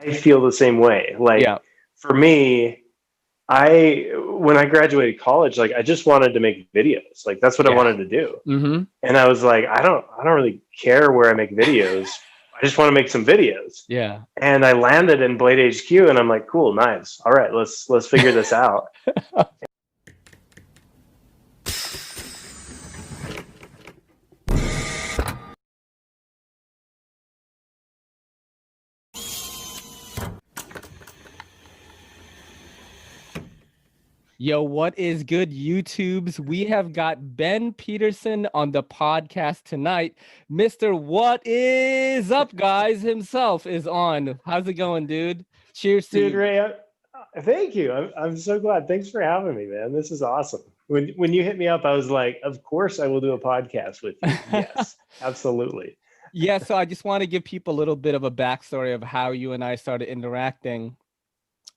I feel the same way. Like Yeah. for me, when I graduated college, like I just wanted to make videos. Like that's what I Yeah. wanted to do. Mm-hmm. And I was like, I don't really care where I make videos. I just want to make some videos. Yeah. And I landed in Blade HQ, and I'm like, cool, nice. All right, let's figure this out. Yo, what is good, YouTubes? We have got Ben Petersen on the podcast tonight. Mr. What is up, guys? Himself is on. How's it going, dude? Cheers to Dude, you. Ray, thank you. I'm so glad. Thanks for having me, man. This is awesome. When you hit me up, I was like, of course I will do a podcast with you. Yes, absolutely. Yeah, so I just want to give people a little bit of a backstory of how you and I started interacting.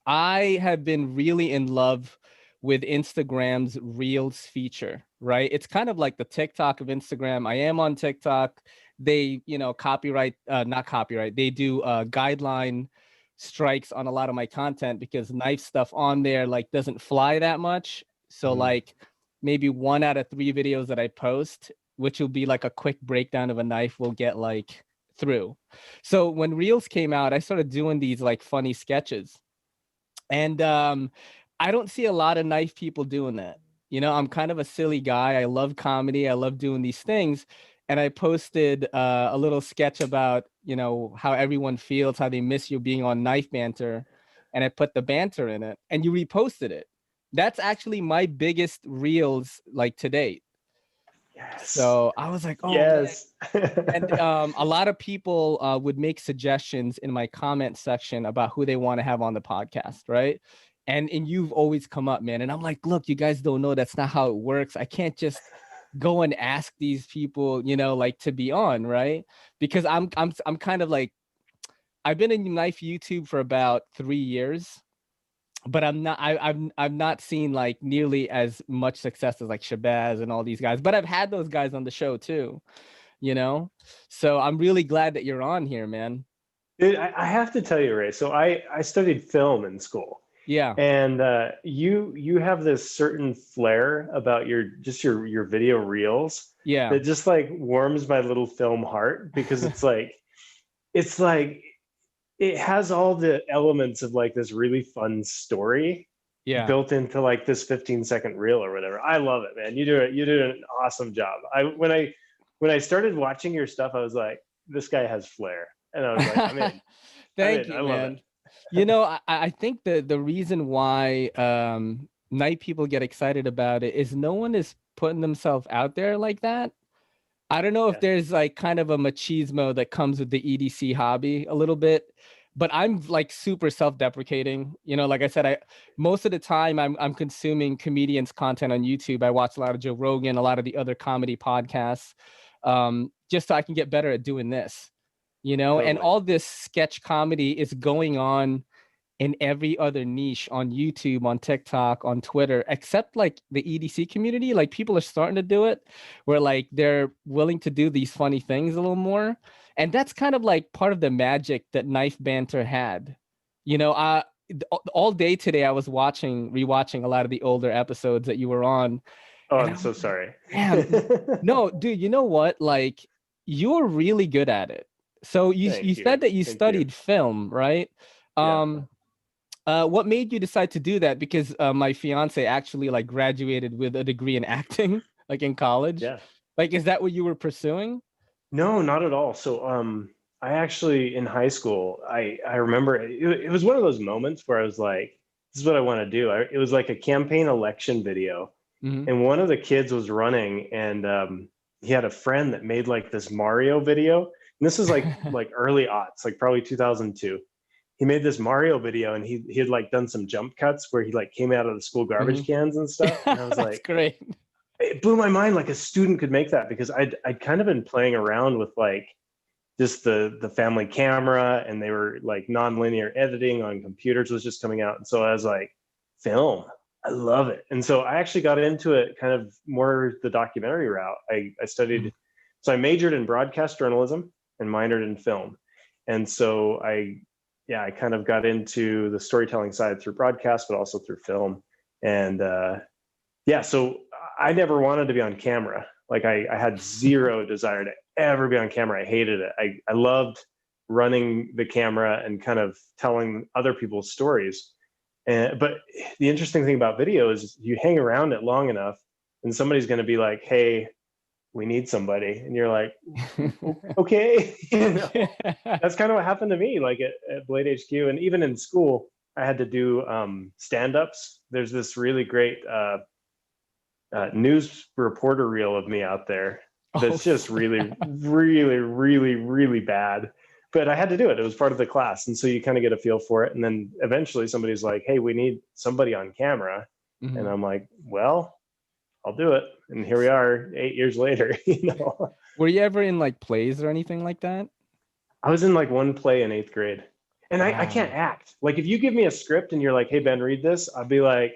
I have been really in love with Instagram's Reels feature, right? It's kind of like the TikTok of Instagram. I am on TikTok. They, copyright, not copyright, they do guideline strikes on a lot of my content because knife stuff on there like doesn't fly that much. So Mhm. like maybe 1 out of 3 videos that I post, which will be like a quick breakdown of a knife, will get like through. So when Reels came out, I started doing these like funny sketches. And I don't see a lot of knife people doing that. I'm kind of a silly guy. I love comedy. I love doing these things. And I posted a little sketch about, how everyone feels, how they miss you being on Knife Banter. And I put the banter in it and you reposted it. That's actually my biggest reels like to date. Yes. So I was like, oh man. Yes. And a lot of people would make suggestions in my comment section about who they want to have on the podcast, right? And you've always come up, man. And I'm like, look, you guys don't know that's not how it works. I can't just go and ask these people, like to be on, right? Because I'm kind of like I've been in knife YouTube for about 3 years, but I've not seen like nearly as much success as like Shabazz and all these guys. But I've had those guys on the show too, you know? So I'm really glad that you're on here, man. Dude, I have to tell you, Ray. So I studied film in school, Yeah. and you have this certain flair about your video reels Yeah. that just like warms my little film heart because it's like it has all the elements of like this really fun story Yeah. built into like this 15-second reel or whatever. I love it, man. You do an awesome job. When I started watching your stuff, I was like, this guy has flair. And I was like, I'm in. I'm Thank in. you, I love it. man. I think the reason why night people get excited about it is no one is putting themselves out there like that. I don't know if Yeah. there's like kind of a machismo that comes with the EDC hobby a little bit, but I'm like super self-deprecating. Like I said, I most of the time I'm consuming comedians' content on YouTube. I watch a lot of Joe Rogan, a lot of the other comedy podcasts, just so I can get better at doing this. And Totally. all this sketch comedy is going on in every other niche on YouTube, on TikTok, on Twitter, except like the EDC community. Like people are starting to do it where like they're willing to do these funny things a little more. And that's kind of like part of the magic that Knife Banter had. All day today I was rewatching a lot of the older episodes that you were on. Oh, And I'm I'm so like, sorry. man, no, dude, you know what? Like you're really good at it. So you Thank you. said that you Thank you. studied film, right? Yeah. Um, what made you decide to do that? Because my fiance actually like graduated with a degree in acting, like in college. Yeah. Like, is that what you were pursuing? No, not at all. So, I actually in high school, I remember it was one of those moments where I was like, "This is what I want to do." It was like a campaign election video, Hmm. and one of the kids was running, and he had a friend that made like this Mario video. And this is like early aughts, like probably 2002. He made this Mario video, and he had like done some jump cuts where he like came out of the school Hmm. garbage cans and stuff. And I was That's like, great. it blew my mind like a student could make that because I'd kind of been playing around with like just the family camera, and they were like nonlinear editing on computers was just coming out, and so I was like, film, I love it. And so I actually got into it kind of more the documentary route. I Mhm. studied, so I majored in broadcast journalism and minored in film. And so I yeah, I kind of got into the storytelling side through broadcast, but also through film. And yeah, so I never wanted to be on camera. Like I had zero desire to ever be on camera. I hated it. I loved running the camera and kind of telling other people's stories. But the interesting thing about video is you hang around it long enough and somebody's going to be like, hey, we need somebody. And you're like, okay. You know? That's kind of what happened to me, like at Blade HQ. And even in school, I had to do stand-ups. There's this really great news reporter reel of me out there that's just really, really, really, really bad. But I had to do it. It was part of the class. And so you kind of get a feel for it. And then eventually somebody's like, hey, we need somebody on camera. Mm-hmm. And I'm like, well, I'll do it. And here we are 8 years later, you know. Were you ever in like plays or anything like that? I was in like one play in 8th grade. And I can't act. Like if you give me a script and you're like, hey, Ben, read this, I'll be like,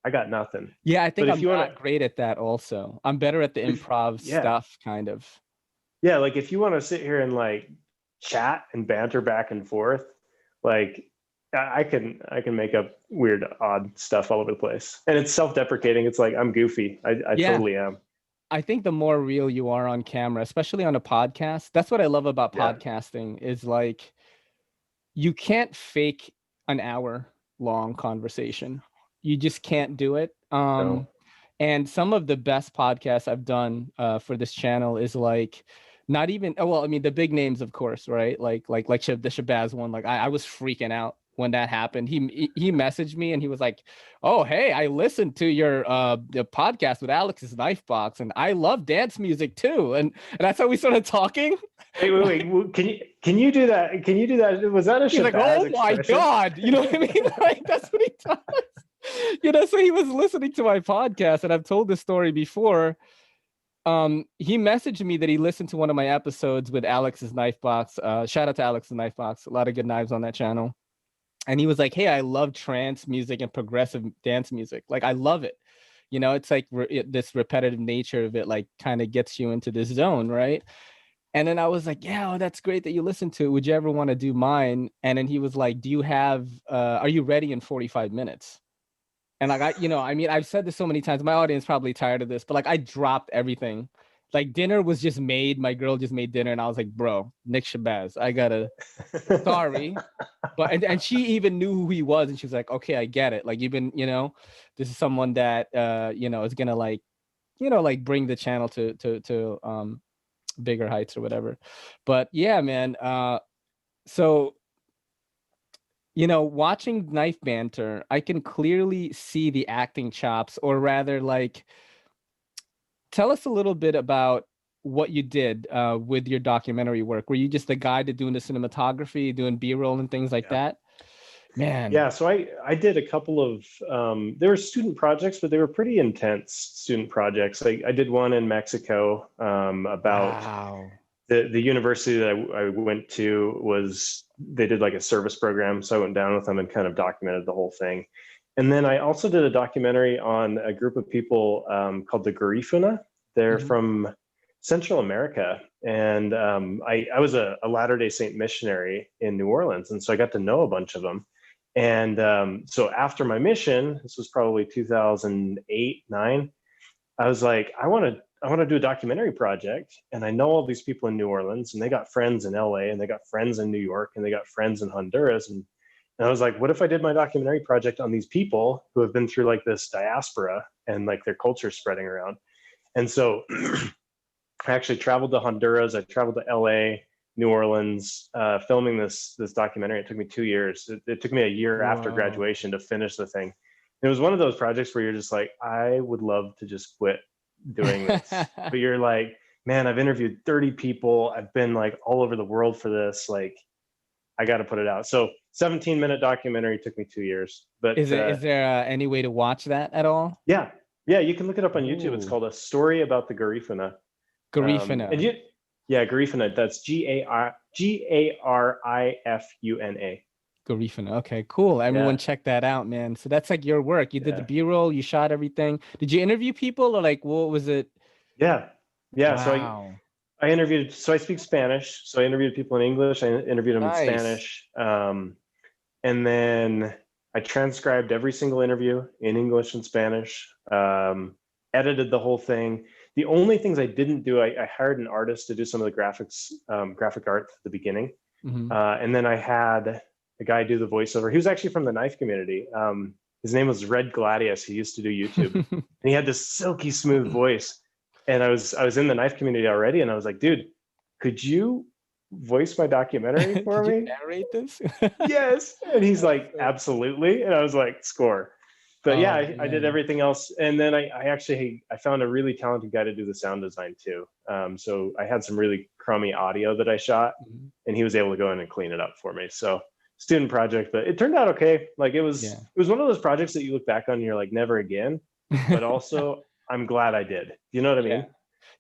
I got nothing. Yeah, I think I'm not great at that also. I'm better at the improv stuff, kind of. Yeah, like if you want to sit here and like chat and banter back and forth, like I can make up weird, odd stuff all over the place. And it's self-deprecating. It's like I'm goofy. I totally am. I think the more real you are on camera, especially on a podcast, that's what I love about podcasting is like you can't fake an hour-long conversation. You just can't do it. No. And some of the best podcasts I've done for this channel is like not even, well, I mean, the big names, of course, right? Like the Shabazz one, like I was freaking out when that happened. He messaged me and he was like, oh, hey, I listened to your the podcast with Alex's Knife Box and I love dance music too. And that's how we started talking. Wait. Can you do that? Can you do that? Was that a Shabazz like, oh my God. You know what I mean? Like that's what he does. You know, so he was listening to my podcast and I've told this story before. He messaged me that he listened to one of my episodes with Alex's Knife Box. Shout out to Alex's Knife Box. A lot of good knives on that channel. And he was like, hey, I love trance music and progressive dance music. Like, I love it. You know, it's like this repetitive nature of it, like kind of gets you into this zone, right? And then I was like, yeah, well, that's great that you listen to it. Would you ever want to do mine? And then he was like, do you have, are you ready in 45 minutes? And like, I mean, I've said this so many times, my audience is probably tired of this, but like I dropped everything. Like dinner was just made. My girl just made dinner. And I was like, bro, Nick Shabazz, I gotta, sorry. But, and she even knew who he was. And she was like, okay, I get it. Like you've been, this is someone that, is going to like, like bring the channel to bigger heights or whatever. But yeah, man. So, watching Knife Banter, I can clearly see the acting chops, or rather like, tell us a little bit about what you did with your documentary work. Were you just the guy doing the cinematography, doing B-roll and things like that? Man. Yeah, so I did a couple of, there were student projects, but they were pretty intense student projects. I did one in Mexico about the university that I went to they did like a service program. So I went down with them and kind of documented the whole thing. And then I also did a documentary on a group of people called the Garifuna. They're from Central America. And I was a Latter-day Saint missionary in New Orleans. And so I got to know a bunch of them. And so after my mission, this was probably 2008, 9, I was like, I want to do a documentary project. And I know all these people in New Orleans, and they got friends in LA, and they got friends in New York, and they got friends in Honduras. And I was like, what if I did my documentary project on these people who have been through like this diaspora and like their culture spreading around? And so I actually traveled to Honduras. I traveled to LA, New Orleans, filming this documentary. It took me 2 years. It took me a year after graduation to finish the thing. It was one of those projects where you're just like, I would love to just quit doing this. But you're like, man, I've interviewed 30 people. I've been like all over the world for this. Like, I got to put it out. So 17-minute documentary took me 2 years. But is there any way to watch that at all? Yeah, you can look it up on YouTube. It's called A Story About the Garifuna. Garifuna. Garifuna. That's Garifuna. Garifuna. Okay, cool. Everyone check that out, man. So that's like your work. You did the B-roll, you shot everything. Did you interview people, or like what was it? Yeah. Wow. So I interviewed, so I speak Spanish. So I interviewed people in English. I interviewed them in Spanish. And then I transcribed every single interview in English and Spanish, edited the whole thing. The only things I didn't do, I hired an artist to do some of the graphics, graphic art at the beginning. And then I had a guy do the voiceover. He was actually from the knife community. His name was Red Gladius. He used to do YouTube. And he had this silky smooth voice. And I was in the knife community already, and I was like, dude, could you voice my documentary for me? Narrate this? Yes. And he's like, absolutely. And I was like, score. But yeah, I did everything else. And then I found a really talented guy to do the sound design too. So I had some really crummy audio that I shot, and he was able to go in and clean it up for me. So student project, but it turned out okay. Like it was one of those projects that you look back on and you're like, never again. But also I'm glad I did. You know what I mean?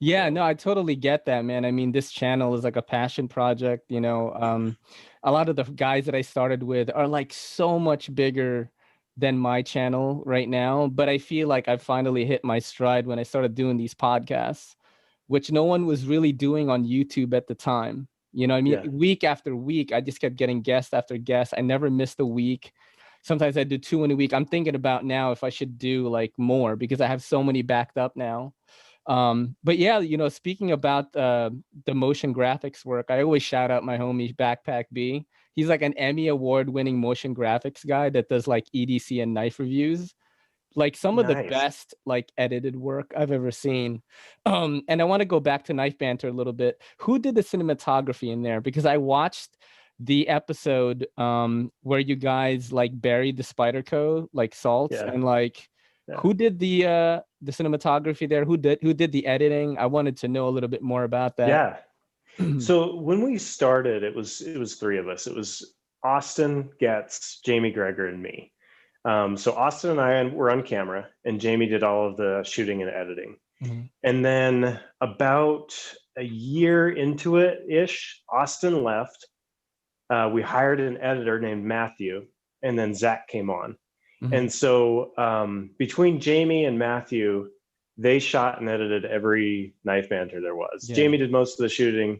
Yeah, no, I totally get that, man. I mean, this channel is like a passion project, you know. A lot of the guys that I started with are like so much bigger than my channel right now, but I feel like I finally hit my stride when I started doing these podcasts, which no one was really doing on YouTube at the time. You know what I mean? Week after week, I just kept getting guest after guest. I never missed a week. Sometimes I do 2 in a week. I'm thinking about now if I should do like more because I have so many backed up now. But yeah, you know, speaking about the motion graphics work, I always shout out my homie Backpack B. He's like an Emmy award-winning motion graphics guy that does like EDC and knife reviews. Like some of the best like edited work I've ever seen. And I want to go back to Knife Banter a little bit. Who did the cinematography in there? Because I watched the episode where you guys like buried the Spyderco like salts and like who did the cinematography there? Who did the editing? I wanted to know a little bit more about that. Yeah. So when we started, it was 3 of us. It was Austin, Getz, Jamie Greger, and me. So Austin and I were on camera, and Jamie did all of the shooting and editing. And then about a year into it ish, Austin left. We hired an editor named Matthew, and then Zach came on. And so between Jamie and Matthew, they shot and edited every Knife Banter there was. Jamie did most of the shooting.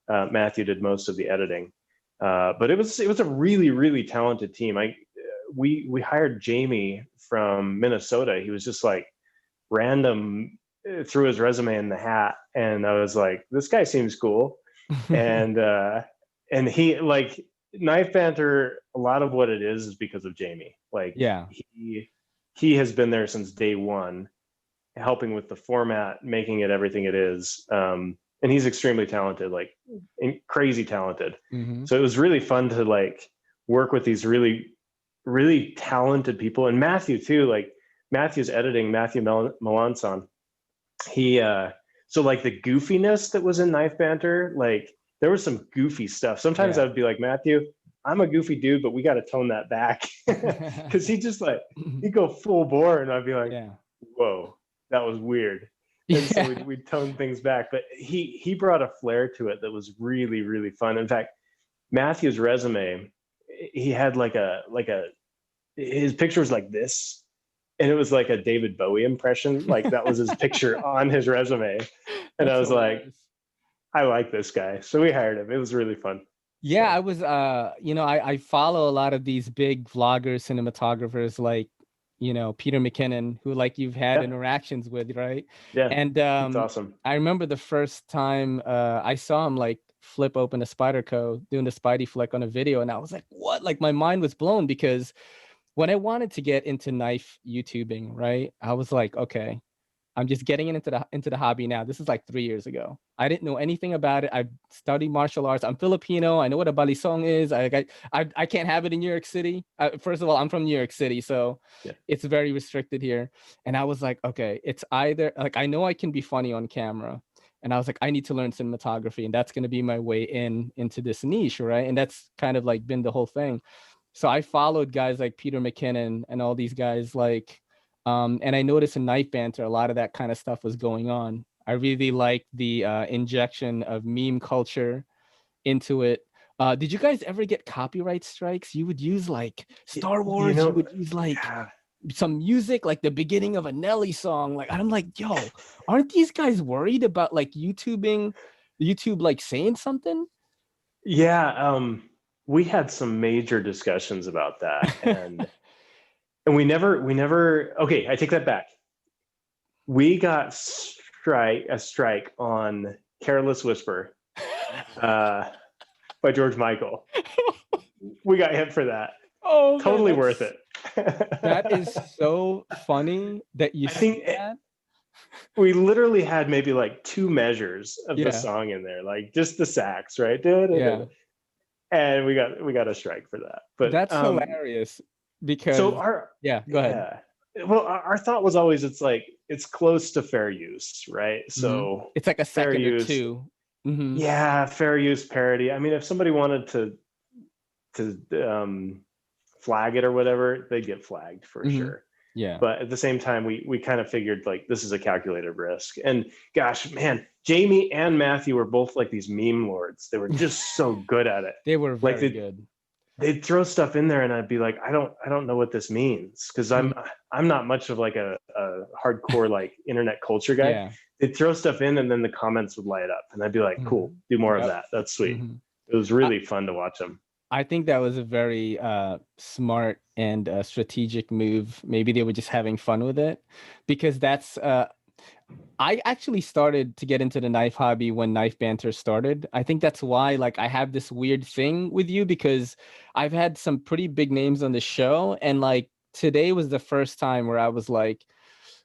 Matthew did most of the editing. But it was a really, really talented team. We hired Jamie from Minnesota. He was just like random, threw his resume in the hat, and I was like, this guy seems cool. And he like Knife Banter, a lot of what it is because of Jamie. Like he has been there since day one, helping with the format, making it everything it is. And he's extremely talented, like crazy talented. So it was really fun to like work with these really, really talented people. And Matthew too, like Matthew's editing, Matthew Melanson. He, so like the goofiness that was in Knife Banter, like there was some goofy stuff. Sometimes I would be like, Matthew, I'm a goofy dude, but we got to tone that back. Cause he just like, he'd go full bore and I'd be like, whoa, that was weird. And so we'd tone things back, but he brought a flair to it that was really, really fun. In fact, Matthew's resume, he had his picture was like this, and it was like a David Bowie impression. Like that was his picture on his resume. And I was like, I like this guy. So we hired him. It was really fun. Yeah, I was, you know, I follow a lot of these big vloggers, cinematographers like, you know, Peter McKinnon, who like you've had interactions with, right? Yeah, and that's awesome. I remember the first time I saw him like flip open a Spyderco, doing the Spidey flick on a video, and I was like, what? Like my mind was blown because when I wanted to get into knife YouTubing, right, I was like, okay, I'm just getting into the hobby now. This is like 3 years ago. I didn't know anything about it. I studied martial arts. I'm Filipino. I know what a balisong is. I can't have it in New York City. First of all, I'm from New York City, so it's very restricted here. And I was like, okay, it's either like I know I can be funny on camera, and I was like, I need to learn cinematography, and that's going to be my way into this niche, right? And that's kind of like been the whole thing. So I followed guys like Peter McKinnon and all these guys like. And I noticed in Knife Banter, a lot of that kind of stuff was going on. I really liked the injection of meme culture into it. Did you guys ever get copyright strikes? You would use like Star Wars, you would use like some music, like the beginning of a Nelly song. Like I'm like, yo, aren't these guys worried about like YouTube like saying something? Yeah. we had some major discussions about that, and we never. Okay, I take that back. We got a strike on "Careless Whisper" by George Michael. We got hit for that. Oh, Totally man, worth it. that is so funny that you I think say that. we literally had maybe like 2 measures of the Yeah, song in there, like just the sax, right? yeah. And we got a strike for that. But That's hilarious so because our yeah, go ahead. yeah. Well, our thought was always it's like it's close to fair use, right? Mhm. So It's like a fair second or use, two. Mhm. yeah, fair use parody. I mean, if somebody wanted to flag it or whatever, they'd get flagged for Mhm. sure. Yeah. But at the same time, we kind of figured like this is a calculated risk. And gosh, man, Jamie and Matthew were both like these meme lords. They were just so good at it. They were Like very good. they'd throw stuff in there, and I'd be like, I don't know what this means because Mhm. I'm not much of like a hardcore like internet culture guy. Yeah. They'd throw stuff in, and then the comments would light up, and I'd be like, cool, Mhm. do more of Yep. that. That's sweet. Mhm. It was really fun to watch them. I think that was a very smart and strategic move. Maybe they were just having fun with it, because that's I actually started to get into the knife hobby when Knife Banter started. I think that's why like I have this weird thing with you, because I've had some pretty big names on the show, and like today was the first time where I was like,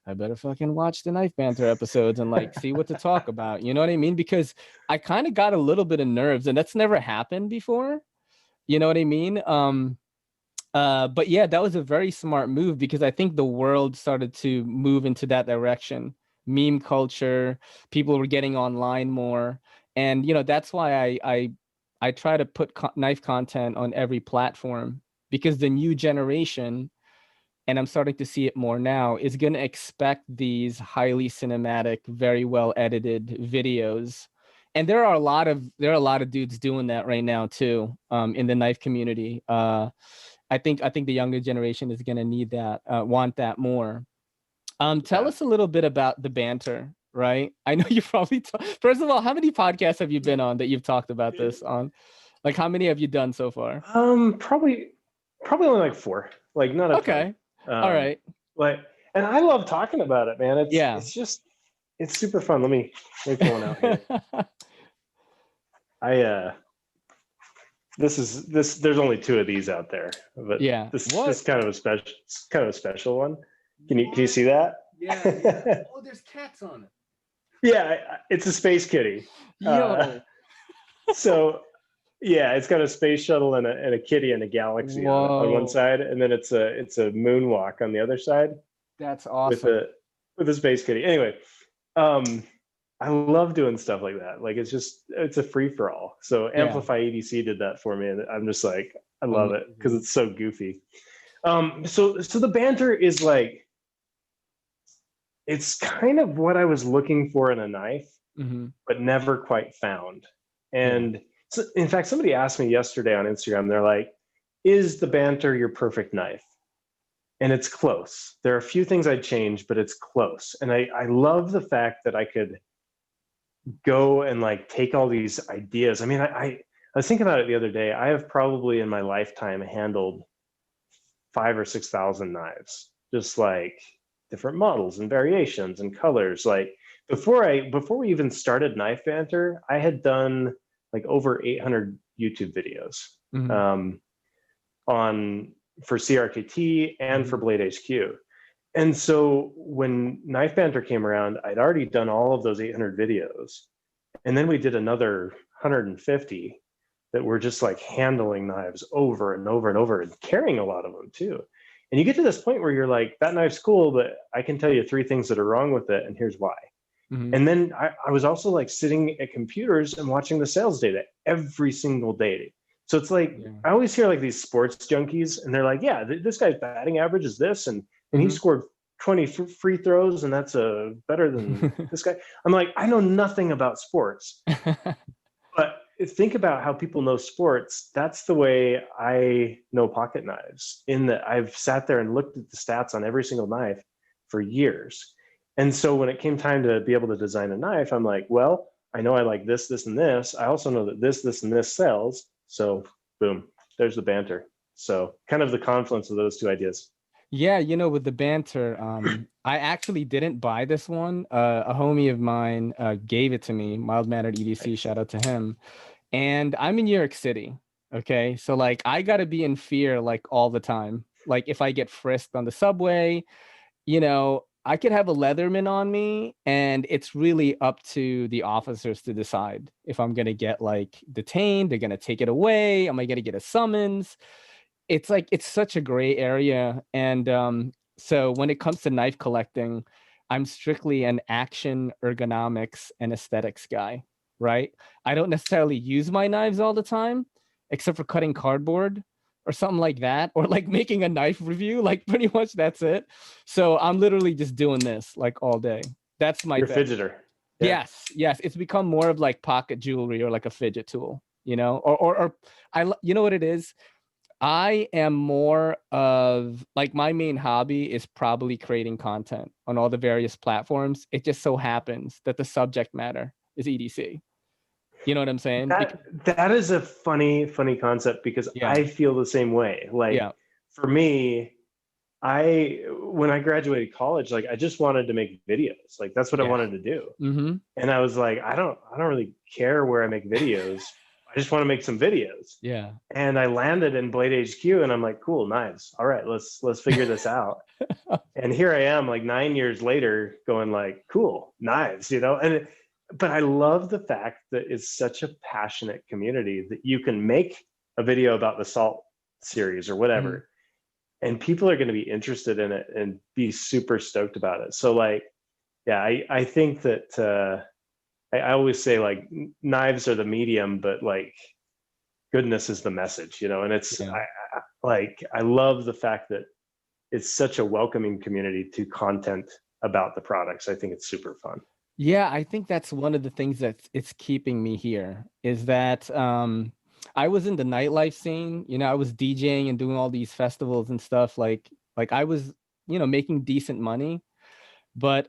I better fucking watch the Knife Banter episodes and like see what to talk about. You know what I mean? Because I kind of got a little bit of nerves, and that's never happened before. You know what I mean? But yeah, that was a very smart move, because I think the world started to move into that direction. Meme culture, people were getting online more, and that's why I try to put knife content on every platform, because the new generation, and I'm starting to see it more now, is going to expect these highly cinematic, very well edited videos. And there are a lot of dudes doing that right now too, in the knife community. I think the younger generation is going to need that, want that more. Tell Yeah. us a little bit about the banter, right? I know you probably first of all, how many podcasts have you been on that you've talked about this on? Like, how many have you done so far? Probably only like 4, like not a ton. Okay, all Um, right, like, and I love talking about it, man. It's yeah. it's just it's super fun. Let me pull one out here. I this there's only 2 of these out there, but Yeah. this What? kind of a special one. Can you What? see that? Yeah, yeah. Oh, there's cats on it. Yeah, it's a space kitty. Yo. So yeah, it's got a space shuttle and a kitty and a galaxy on one Whoa. side, and then it's a moonwalk on the other side That's with awesome. a space kitty. Anyway, um, I love doing stuff like that. Like it's a free for all. So Yeah. Amplify EDC did that for me, and I'm just like I love it because Amazing. it's so goofy. So the banter is like it's kind of what I was looking for in a knife, Mm-hmm. but never quite found. Yeah. And so, in fact, somebody asked me yesterday on Instagram, they're like, is the banter your perfect knife? And it's close. There are a few things I'd change, but it's close. And I love the fact that I could go and like take all these ideas. I mean, I was thinking about it the other day. I have probably in my lifetime handled 5 or 6 thousand knives, just like different models and variations and colors. Like before we even started Knife Banter, I had done like over 800 YouTube videos Mm-hmm. um, on for CRKT and for Mm-hmm. Blade HQ. And so when Knife Banter came around, I'd already done all of those 800 videos. And then we did another 150 that were just like handling knives over and over and over and carrying a lot of them too. And you get to this point where you're like, that knife's cool, but I can tell you 3 things that are wrong with it, and here's why. Mm-hmm. And then I was also like sitting at computers and watching the sales data every single day. So it's like Yeah. I always hear like these sports junkies, and they're like, "Yeah, this guy's batting average is this, and he Mm-hmm. scored 20 free throws, and that's better than this guy." I'm like, I know nothing about sports, but think about how people know sports. That's the way I know pocket knives. In that I've sat there and looked at the stats on every single knife for years. And so when it came time to be able to design a knife, I'm like, well, I know I like this, this, and this. I also know that this, and this sells. So boom, there's the banter. So kind of the confluence of those two ideas. Yeah, with the banter, I actually didn't buy this one. A homie of mine gave it to me, mild mannered EDC, Nice. shout out to him. And I'm in New York City. Okay. So like I gotta be in fear like all the time. Like if I get frisked on the subway, I could have a Leatherman on me, and it's really up to the officers to decide if I'm gonna get like detained, they're gonna take it away, am I gonna get a summons? It's like it's such a gray area. And so when it comes to knife collecting, I'm strictly an action, ergonomics, and aesthetics guy, right? I don't necessarily use my knives all the time, except for cutting cardboard or something like that, or like making a knife review. Like pretty much that's it. So I'm literally just doing this like all day. That's my You're a thing. fidgeter. Yeah. Yes. It's become more of like pocket jewelry or like a fidget tool, or you know what it is? I am more of like my main hobby is probably creating content on all the various platforms. It just so happens that the subject matter is EDC. You know what I'm saying? That is a funny concept, because Yeah, I feel the same way. Like yeah, for me, when I graduated college, like I just wanted to make videos. Like that's what I yeah. wanted to do. Mm-hmm. And I was like, I don't really care where I make videos. I just want to make some videos. Yeah. And I landed in Blade HQ, and I'm like, cool, knives. All right, let's figure this out. And here I am, like 9 years later, going like, cool, knives, but I love the fact that it's such a passionate community that you can make a video about the Salt series or whatever, Mhm. and people are going to be interested in it and be super stoked about it. So like, yeah, I think that I always say like knives are the medium, but like goodness is the message, and it's Yeah. I love the fact that it's such a welcoming community to content about the products. I think it's super fun. Yeah, I think that's one of the things that it's keeping me here is that I was in the nightlife scene, I was DJing and doing all these festivals and stuff like I was, making decent money, but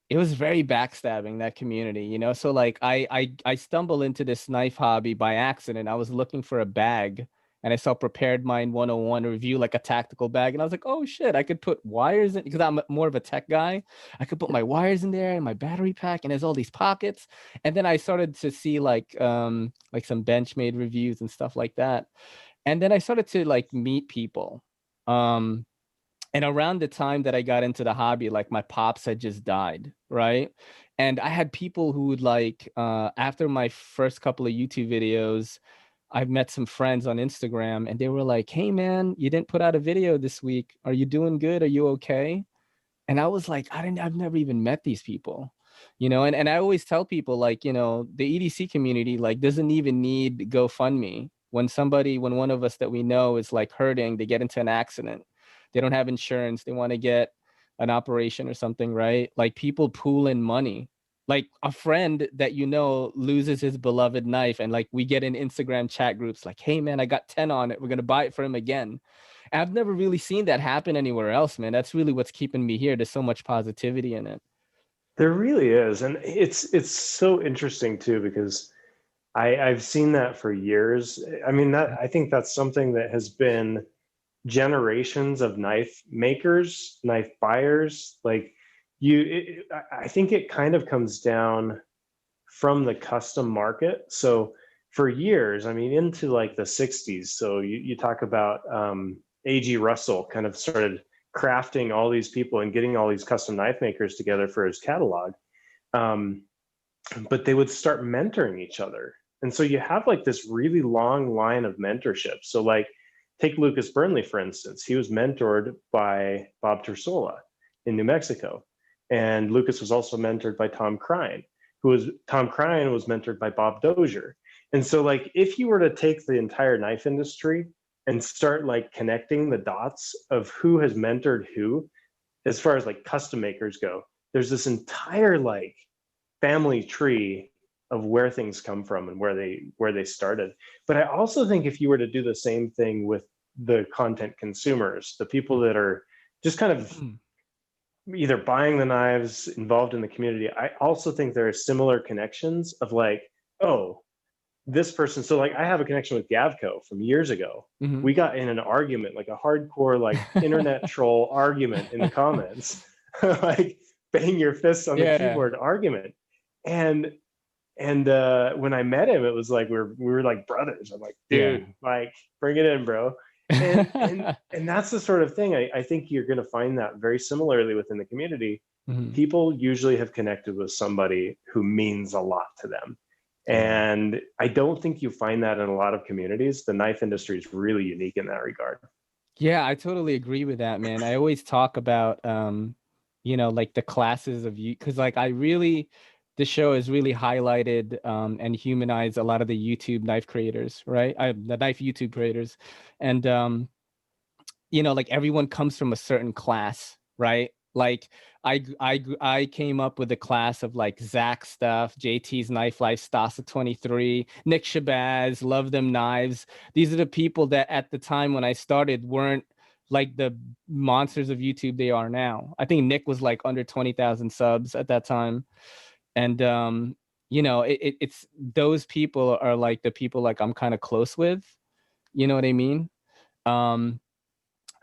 it was very backstabbing, that community, so like I stumbled into this knife hobby by accident. I was looking for a bag, and I saw Prepared Mind 101 review like a tactical bag, and I was like, oh shit, I could put wires in, because I'm more of a tech guy. I could put my wires in there and my battery pack, and there's all these pockets. And then I started to see like some Benchmade reviews and stuff like that, and then I started to like meet people. um and around the time that I got into the hobby, like my pops had just died, right? And I had people who would like, after my first couple of YouTube videos, I've met some friends on Instagram, and they were like, hey man, you didn't put out a video this week. Are you doing good? Are you okay? And I was like, I've never even met these people, and I always tell people like, the EDC community like doesn't even need GoFundMe. When one of us that we know is like hurting, they get into an accident, they don't have insurance, they want to get an operation or something, right? Like people pool in money. Like a friend that loses his beloved knife, and like we get in Instagram chat groups like, hey man, I got 10 on it, we're gonna buy it for him again. I've never really seen that happen anywhere else, man. That's really what's keeping me here. There's so much positivity in it. There really is, and it's so interesting too, because I've seen that for years. I mean, that I think that's something that has been generations of knife makers, knife buyers. Like I think it kind of comes down from the custom market. So for years, I mean, into like the 60s. So you talk about A.G. Russell kind of started crafting all these people and getting all these custom knife makers together for his catalog. Um, but they would start mentoring each other. And so you have like this really long line of mentorship. So like take Lucas Burnley, for instance. He was mentored by Bob Tersola in New Mexico. And Lucas was also mentored by Tom Crine, Tom Crine was mentored by Bob Dozier. And so like if you were to take the entire knife industry and start like connecting the dots of who has mentored who, as far as like custom makers go, there's this entire like family tree of where things come from and where they started. But I also think if you were to do the same thing with the content consumers, the people that are just kind of either buying the knives, involved in the community, I also think there are similar connections of like, oh, this person, so like I have a connection with Gavco from years ago. Mhm. We got in an argument, like a hardcore, like internet troll argument in the comments, like bang your fists on the Yeah. keyboard argument. And when I met him, it was like we were like brothers. I'm like, Yeah. dude, like bring it in, bro. And that's the sort of thing I think you're going to find that very similarly within the community. Mhm. People usually have connected with somebody who means a lot to them. Yeah. And I don't think you find that in a lot of communities. The knife industry is really unique in that regard. Yeah, I totally agree with that, man. I always talk about, you know, like the classes of you, because like the show has really highlighted and humanized a lot of the YouTube knife creators, right? The knife YouTube creators, and you know, like everyone comes from a certain class, right? Like I came up with a class of like Zach Stuff, JT's Knife Life, Stasa 23, Nick Shabazz, Love Them Knives. These are the people that at the time when I started weren't like the monsters of YouTube they are now. I think Nick was like under 20,000 subs at that time. And you know, it's those people are like the people like I'm kind of close with. You know what I mean? Um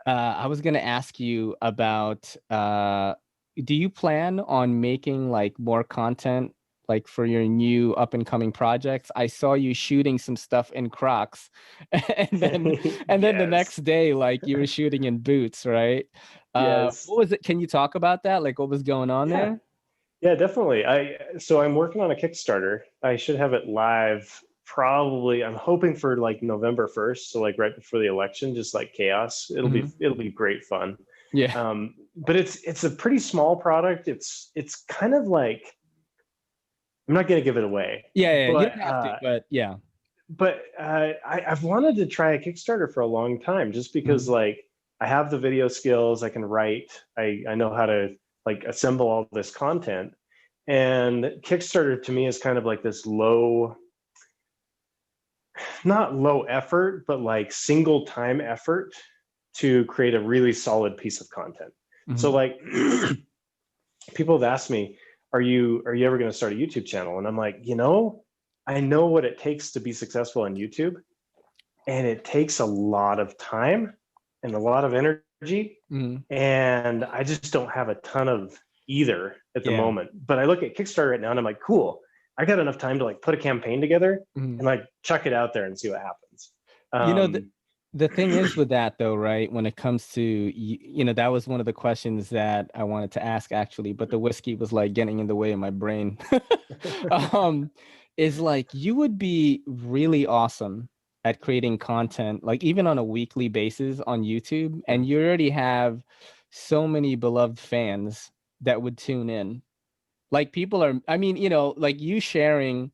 I was gonna ask you about do you plan on making like more content like for your new up and coming projects? I saw you shooting some stuff in Crocs and then the Yes. next day like you were shooting in boots, right? Yes. What was it? Can you talk about that? Like what was going on Yeah. there? Yeah, definitely. So I'm working on a Kickstarter. I should have it live probably. I'm hoping for like November 1st, so like right before the election, just like chaos. Mhm. It'll be great fun. Yeah. But it's a pretty small product. It's kind of like, I'm not gonna give it away, Yeah, you don't have to, but yeah. I've wanted to try a Kickstarter for a long time, just because Mhm. like I have the video skills, I can write, I know how to like assemble all this content. And Kickstarter to me is kind of like this not low effort, but like single time effort to create a really solid piece of content. So Mhm. like people have asked me, are you ever going to start a YouTube channel? And I'm like, I know what it takes to be successful on YouTube, and it takes a lot of time and a lot of energy, Mhm. and I just don't have a ton of either at the Yeah. moment. But I look at Kickstarter right now and I'm like, cool, I got enough time to like put a campaign together Mhm. and like chuck it out there and see what happens. You know, um the thing is with that though, right? When it comes to you know, that was one of the questions that I wanted to ask actually, but the whiskey was like getting in the way of my brain. um, is like you would be really awesome at creating content, like even on a weekly basis on YouTube, and you already have so many beloved fans that would tune in. Like people are, I mean, you know, like you sharing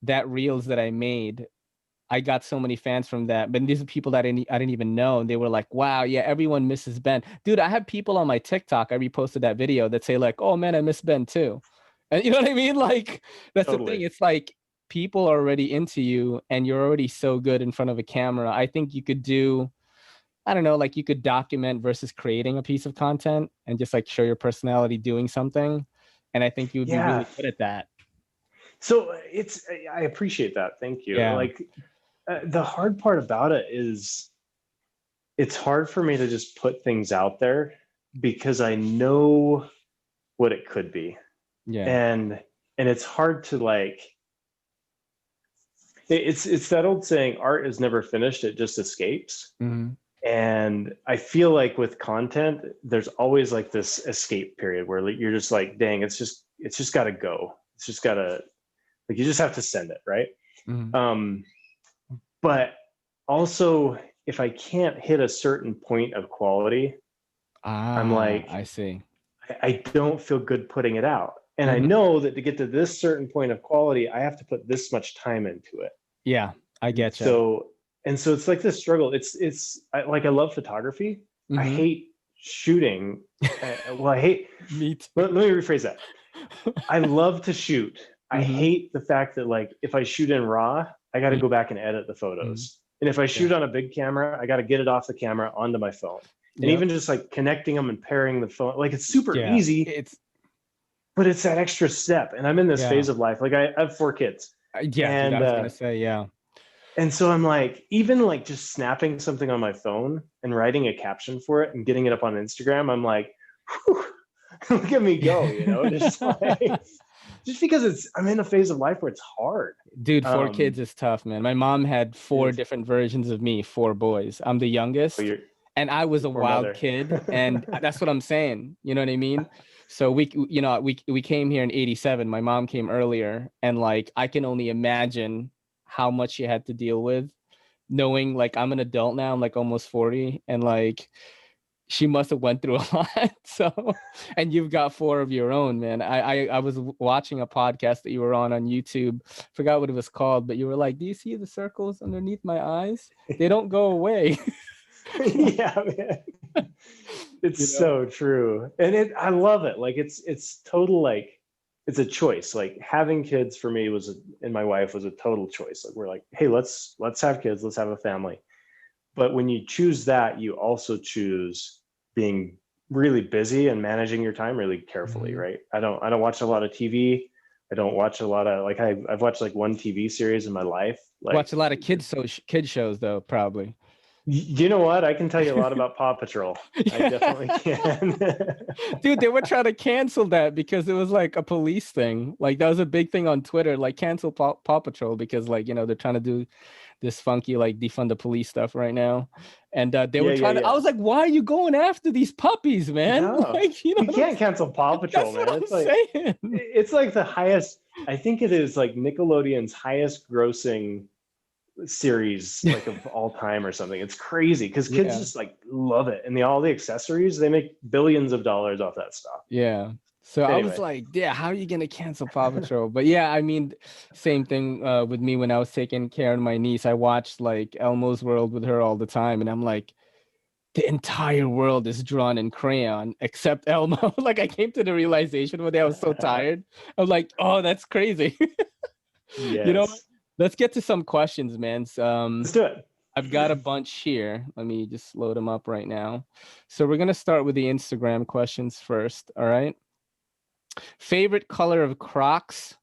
that reels that I made, I got so many fans from that. But these are people that I didn't even know. And they were like, wow, yeah, everyone misses Ben. Dude, I have people on my TikTok, I reposted that video that say like, oh man, I miss Ben too. And you know what I mean? Like, that's the thing. Totally. It's like people are already into you and you're already so good in front of a camera. I think you could do, I don't know, like you could document versus creating a piece of content and just like show your personality doing something. And I think you would be Yeah. really good at that. So I appreciate that. Thank you. Yeah. Like the hard part about it is it's hard for me to just put things out there because I know what it could be. Yeah. And it's hard to like, it's that old saying, art is never finished, it just escapes. Mhm. And I feel like with content, there's always like this escape period where like, you're just like, dang, it's just got to go. It's just got to, like, you just have to send it, right? Mhm. Um, but also, if I can't hit a certain point of quality, I'm Ah, like, I see. I don't feel good putting it out. And I Mhm. know that to get to this certain point of quality, I have to put this much time into it. Yeah, I And get you. so, it's like this struggle. I love photography. I Mhm. hate shooting. Well, I hate, Me too. let me rephrase that. I love to shoot. I Mhm. hate the fact that like if I shoot in RAW, I got to Mhm. go back and edit the Mhm. photos. And if I Yeah. shoot on a big camera, I got to get it off the camera onto my phone. And Yep. even just like connecting them and pairing the phone, like it's super Yeah. easy, It's but it's that extra step. And I'm in this yeah. phase of life. Like I have 4 kids, Yeah, dude, I and was gonna say, yeah. And so I'm like, even like just snapping something on my phone and writing a caption for it and getting it up on Instagram, I'm like, whew, look at me go, you know, just like, just because I'm in a phase of life where it's hard. Dude, 4 kids is tough, man. My mom had 4 Is, different versions of me, 4 boys. I'm the oh, youngest, and I was a poor wild mother. kid, and that's what I'm saying. You know what I mean? So we came here in '87. My mom came earlier, and like I can only imagine how much she had to deal with, knowing like I'm an adult now. I'm like almost 40, and like she must have went through a lot. So, and you've got 4 of your own, man. I was watching a podcast that you were on YouTube. Forgot what it was called, but you were like, "Do you see the circles underneath my eyes? They don't go away." Yeah, man. It's You know? so true. And I love it. Like it's total, like it's a choice. Like having kids for me and my wife was a total choice. Like we're like, hey, let's have kids, let's have a family. But when you choose that, you also choose being really busy and managing your time really carefully, Mhm. right? I don't watch a lot of TV. I don't watch a lot of, like, I've watched like one TV series in my life. Like, Watch a lot of kid shows though, probably. you know what? I can tell you a lot about Paw Patrol. I Yeah. definitely can. Dude, they were trying to cancel that because it was like a police thing. Like that was a big thing on Twitter, like cancel Paw Patrol because like, they're trying to do this funky like defund the police stuff right now. And they were Yeah, yeah, trying to, I yeah. was like, why are you going after these puppies, man? No, Like, you know you what I'm can't cancel Paw Patrol, That's man. what I'm It's like saying. it's like the highest. I think it is like Nickelodeon's highest grossing series like of all time or something. It's crazy because kids Yeah. just like love it, and all the accessories, they make billions of dollars off that stuff. Yeah. So I was Anyway, like, yeah, how are you gonna cancel Paw Patrol? But yeah, I mean, same thing with me when I was taking care of my niece. I watched like Elmo's World with her all the time, and I'm like, the entire world is drawn in crayon except Elmo. Like I came to the realization one day I was so tired. I'm like, oh, that's crazy. You know what? yes, Let's get to some questions, man. let's do it. I've got a bunch here. Let me just load them up right now. So we're gonna start with the Instagram questions first. All right. Favorite color of Crocs,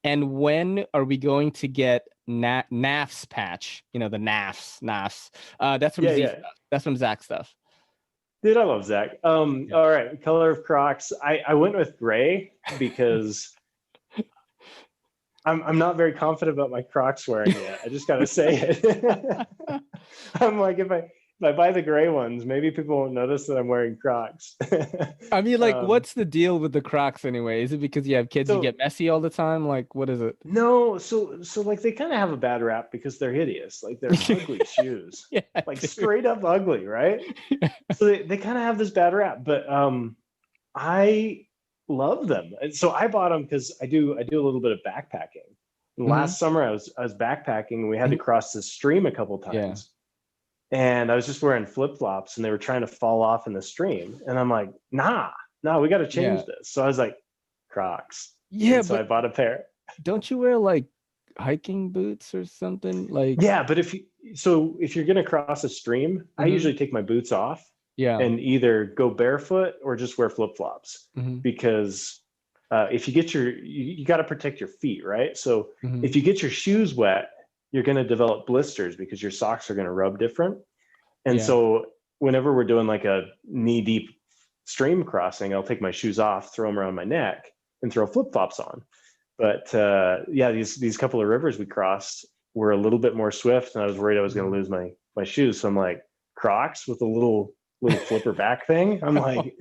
and when are we going to get NAF's patch? You know, the NAFs. That's from Yeah, Z yeah. stuff. That's from Zach stuff. Dude, I love Zach. Yeah. All right, color of Crocs. I went with gray because I'm not very confident about my Crocs wearing yet. I just gotta say it. I'm like, if I buy the gray ones, maybe people won't notice that I'm wearing Crocs. I mean, like, um, what's the deal with the Crocs anyway? Is it because you have kids, you so get messy all the time? Like, what is it? no, so like they kind of have a bad rap because they're hideous. Like they're ugly shoes, Yeah, like dude. straight up ugly, right? So they kind of have this bad rap, but I love them. And so I bought them because I do a little bit of backpacking. And Mhm. last summer I was backpacking and we had to cross the stream a couple Yeah. times. And I was just wearing flip-flops and they were trying to fall off in the stream. And I'm like, nah, we got to Yeah. change this. So I was like, Crocs. Yeah, And so I but bought a pair. don't you wear like hiking boots or something? Like, Yeah, but if you're gonna cross a stream, I mhm. usually take my boots off Yeah. and either go barefoot or just wear flip-flops Mhm. because if you get you got to protect your feet, right? So Mhm. if you get your shoes wet, you're going to develop blisters because your socks are going to rub different. And Yeah. so whenever we're doing like a knee deep stream crossing, I'll take my shoes off, throw them around my neck, and throw flip-flops on. But yeah, these couple of rivers we crossed were a little bit more swift, and I was worried I was going to lose my shoes. So I'm like, Crocs with a little flipper back thing. I'm like,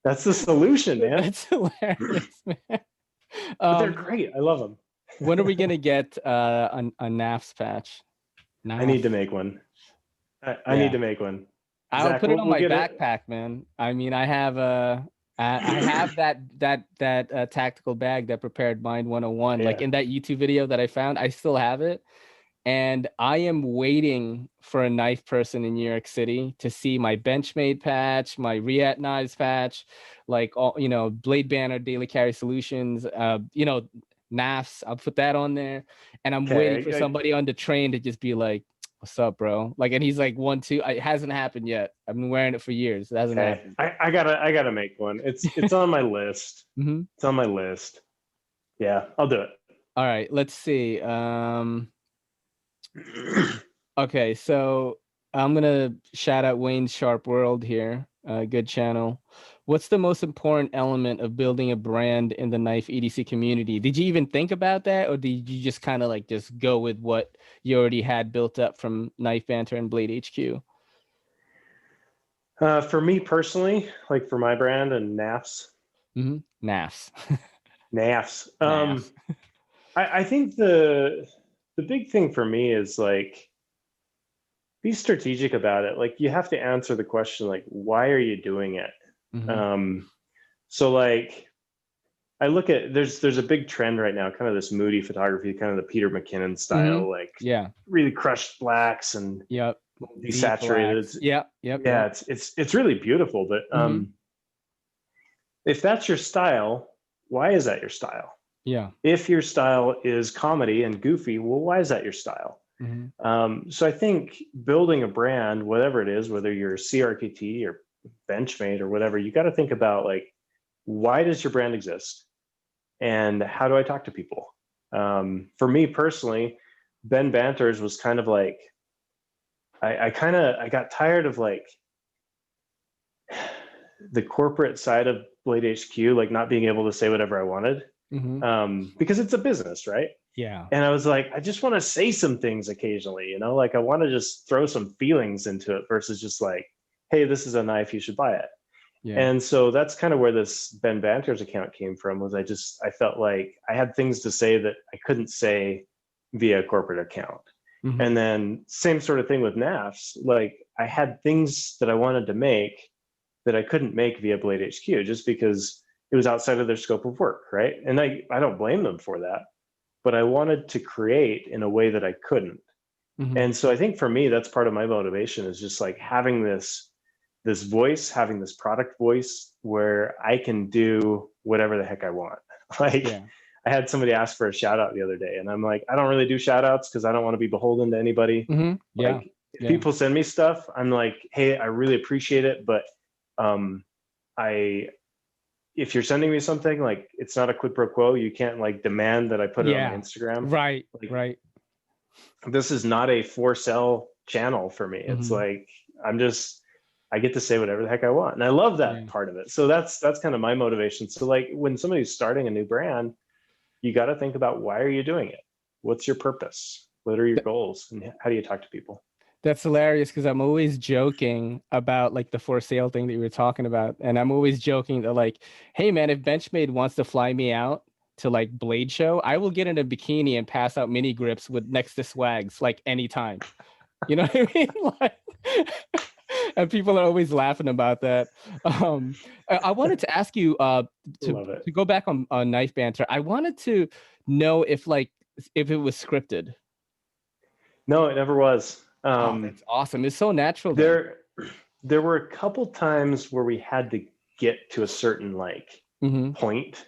that's the solution, man. That's hilarious, man. But they're great. I love them. When are we gonna get a NAFs patch? I need NAF. to make one. I need Yeah. to make one. I'll Zach, put it on we'll my get it. backpack, man. I mean, I have that tactical bag that prepared mind 101. Like Yeah. in that YouTube video that I found, I still have it. And I am waiting for a knife person in New York City to see my Benchmade patch, my React Knives patch, like all, Blade Banner Daily Carry Solutions, NAFs. I'll put that on there. And I'm waiting for Okay. somebody on the train to just be like, "What's up, bro?" Like, and he's like, "1, 2." It hasn't happened yet. I've been wearing it for years. It hasn't Okay. happened. I gotta make one. It's on my list. Mhm. It's on my list. Yeah, I'll do it. All right, let's see. Okay, so I'm gonna shout out Wayne's Sharp World here. Good channel. What's the most important element of building a brand in the knife EDC community? Did you even think about that, or did you just kind of like just go with what you already had built up from Knife Banter and Blade HQ? For me personally, like for my brand and NAFs, NAFs. NAFs. NAFs. I think the big thing for me is like be strategic about it. Like you have to answer the question like, why are you doing it? So like I look at there's a big trend right now, kind of this moody photography, kind of the Peter McKinnon style, like Yeah. really crushed blacks and Yep. desaturated. Yep. Yeah, it's really beautiful. But if that's your style, why is that your style? Yeah. If your style is comedy and goofy, well, why is that your style? So I think building a brand, whatever it is, whether you're CRKT or Benchmade or whatever, you got to think about like, why does your brand exist? And how do I talk to people? For me personally, Ben Banter's was kind of like, I got tired of like the corporate side of Blade HQ, like not being able to say whatever I wanted, because it's a business, right? Yeah. And I was like, I just want to say some things occasionally, you know, like I want to just throw some feelings into it versus just like, hey, this is a knife, you should buy it. Yeah. And so that's kind of where this Ben Banter's account came from, was I felt like I had things to say that I couldn't say via a corporate account. And then same sort of thing with NAFs. Like I had things that I wanted to make that I couldn't make via Blade HQ just because it was outside of their scope of work, right? And I don't blame them for that, but I wanted to create in a way that I couldn't. And so I think for me, that's part of my motivation, is just like having this voice, having this product voice where I can do whatever the heck I want. Like I had somebody ask for a shout out the other day, and I'm like, I don't really do shout outs because I don't want to be beholden to anybody. Like if people send me stuff, I'm like, hey, I really appreciate it, but if you're sending me something, like it's not a quid pro quo. You can't like demand that I put it on my Instagram. Right. Like, right. This is not a for sale channel for me. It's like I get to say whatever the heck I want, and I love that part of it. So that's kind of my motivation. So like when somebody's starting a new brand, you got to think about, why are you doing it? What's your purpose? What are your goals, and how do you talk to people? That's hilarious, because I'm always joking about like the for sale thing that you were talking about. And I'm always joking that like, hey man, if Benchmade wants to fly me out to like Blade Show, I will get in a bikini and pass out mini grips with next to swags like anytime. You know what I mean? Like, and people are always laughing about that. I wanted to ask you to go back on Knife Banter. I wanted to know if it was scripted. No, it never was. That's awesome. It's so natural. There were a couple times where we had to get to a certain like point,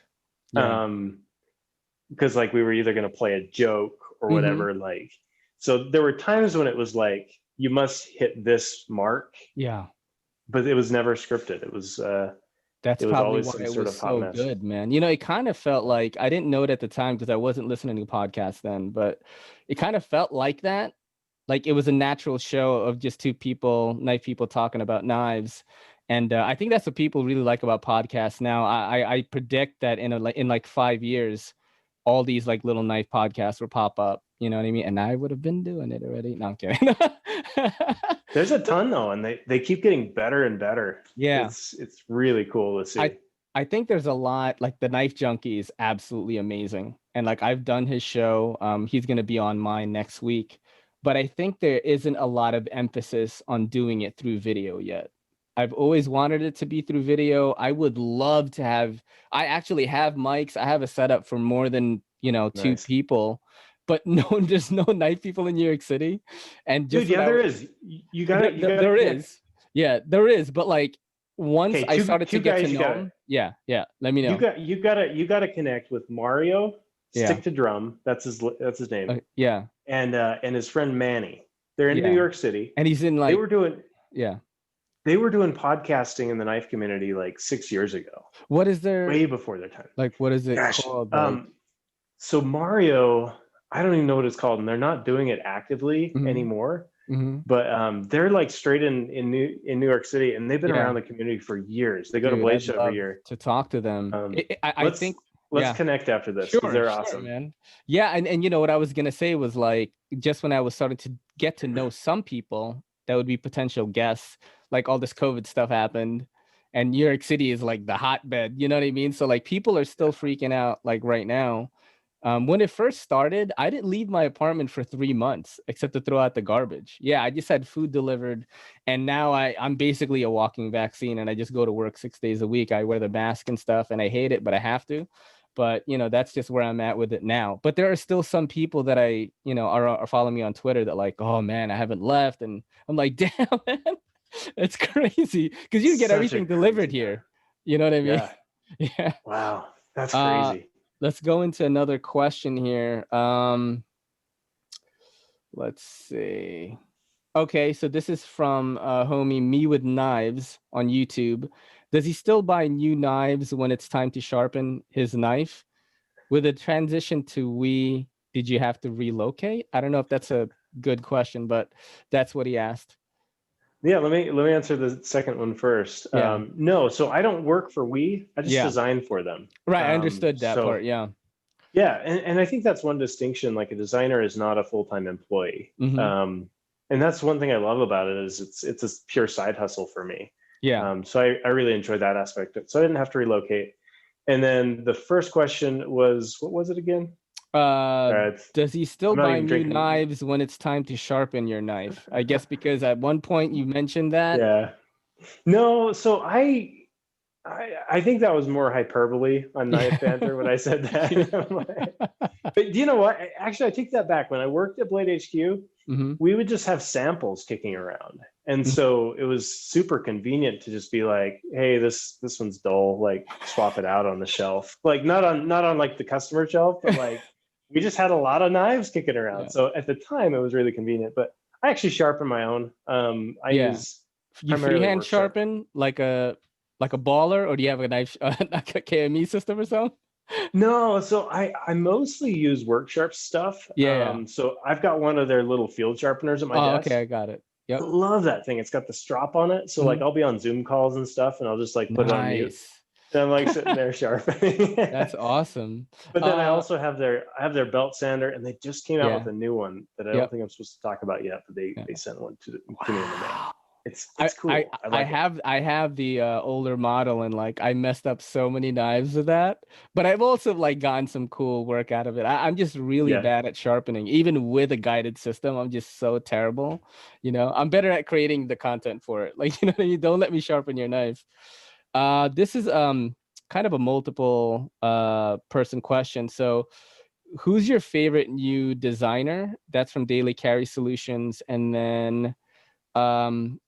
because like we were either going to play a joke or whatever. Like, so there were times when it was like, you must hit this mark. Yeah. But it was never scripted. It was that's probably why it was so good, man. You know, it kind of felt like, I didn't know it at the time because I wasn't listening to podcasts then, but it kind of felt like that. Like it was a natural show of just two people, knife people, talking about knives. And I think that's what people really like about podcasts now. I predict that in like 5 years, all these like little knife podcasts will pop up. You know what I mean? And I would have been doing it already. No, I'm kidding. There's a ton though, and they keep getting better and better. Yeah. It's really cool to see. I think there's a lot, like the Knife Junkie is absolutely amazing. And like I've done his show. He's going to be on mine next week. But I think there isn't a lot of emphasis on doing it through video yet. I've always wanted it to be through video. I would love to have, I actually have mics. I have a setup for more than, two people, but there's no knife people in New York City. And just dude, there is. You got it. There is. Yeah, there is. But like once I started to get to know him, yeah. Let me know. You got to connect with Mario. Stick to Drum. That's his name. Yeah. And his friend Manny. They're in New York City. And he's in like they were doing podcasting in the knife community like 6 years ago. What is there? Way before their time. Like, what is it called? So Mario, I don't even know what it's called, and they're not doing it actively anymore. But they're like straight in New York City, and they've been around the community for years. They go to Dude, Blade I'd Show every love year. to talk to them. I think, Let's connect after this because sure, they're sure, awesome. man. Yeah, and you know what I was gonna say was like, just when I was starting to get to know some people that would be potential guests, like all this COVID stuff happened, and New York City is like the hotbed. You know what I mean? So like people are still freaking out like right now. When it first started, I didn't leave my apartment for 3 months except to throw out the garbage. Yeah, I just had food delivered, and now I'm basically a walking vaccine, and I just go to work 6 days a week. I wear the mask and stuff, and I hate it, but I have to. But you know, that's just where I'm at with it now. But there are still some people that are following me on Twitter that like, oh man, I haven't left, and I'm like, damn, man, it's crazy because you can get everything delivered here. You know what I mean? Yeah. Yeah. Wow, that's crazy. Let's go into another question here. Let's see. Okay, so this is from homie Me with Knives on YouTube. Does he still buy new knives when it's time to sharpen his knife? With the transition to We, did you have to relocate? I don't know if that's a good question, but that's what he asked. Yeah, let me answer the second one first. Yeah. No, so I don't work for We. I just design for them. Right, I understood that part. Yeah. Yeah, and I think that's one distinction. Like a designer is not a full-time employee. And that's one thing I love about it is it's a pure side hustle for me. Yeah. So I really enjoyed that aspect. So I didn't have to relocate. And then the first question was, what was it again? Does he still buy new knives when it's time to sharpen your knife? I guess because at one point you mentioned that. Yeah. No, so I think that was more hyperbole on Knife Banter when I said that. But do you know what? Actually, I take that back. When I worked at Blade HQ, we would just have samples kicking around. And so it was super convenient to just be like, hey, this one's dull, like swap it out on the shelf. Like not on like the customer shelf, but like we just had a lot of knives kicking around. So at the time it was really convenient, but I actually sharpen my own. I use you freehand sharpen like a baller, or do you have a knife like a KME system or something? No, so I mostly use WorkSharp stuff. So I've got one of their little field sharpeners at my desk. Okay, I got it. Yep. I love that thing. It's got the strap on it. So like I'll be on Zoom calls and stuff and I'll just like put it on mute. And I'm like sitting there sharpening. That's awesome. But then I also have their belt sander, and they just came out with a new one that I don't think I'm supposed to talk about yet, but they sent one to me in the mail. It's cool. I have the older model, and like I messed up so many knives with that, but I've also like gotten some cool work out of it. I'm just really bad at sharpening, even with a guided system. I'm just so terrible. You know, I'm better at creating the content for it. Like, you know, you don't let me sharpen your knife. This is kind of a multiple person question. So who's your favorite new designer? That's from Daily Carry Solutions. And then from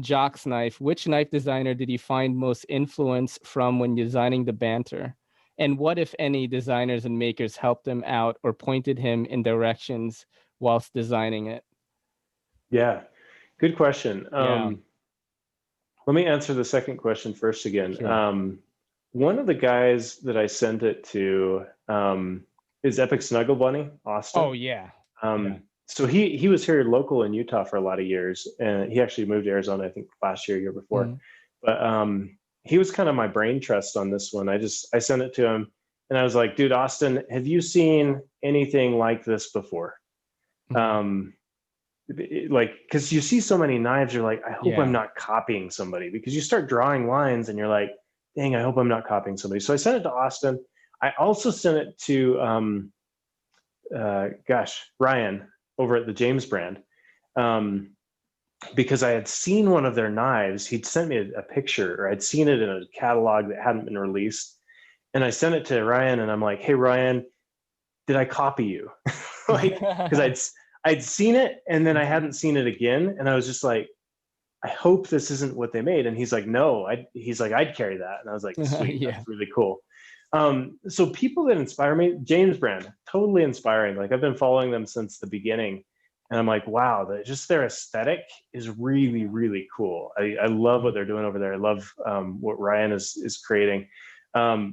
Jock's Knife, which knife designer did you find most influence from when designing the Banter? And what, if any, designers and makers helped him out or pointed him in directions whilst designing it? Yeah, good question. Let me answer the second question first again. Sure. One of the guys that I sent it to is Epic Snuggle Bunny, Austin. Oh, yeah. So he was here local in Utah for a lot of years, and he actually moved to Arizona, I think last year before. But he was kind of my brain trust on this one. I sent it to him, and I was like, dude, Austin, have you seen anything like this before? Like, because you see so many knives, you're like, I hope I'm not copying somebody, because you start drawing lines and you're like, dang, I hope I'm not copying somebody. So I sent it to Austin. I also sent it to Ryan over at the James brand, because I had seen one of their knives. He'd sent me a picture, or I'd seen it in a catalog that hadn't been released, and I sent it to Ryan, and I'm like, hey Ryan, did I copy you? Like, because I'd seen it and then I hadn't seen it again, and I was just like, I hope this isn't what they made. And he's like, no, he's like, I'd carry that. And I was like, sweet, that's really cool. So people that inspire me, James brand, totally inspiring. Like I've been following them since the beginning, and I'm like, wow, just their aesthetic is really, really cool. I love what they're doing over there. I love what Ryan is creating.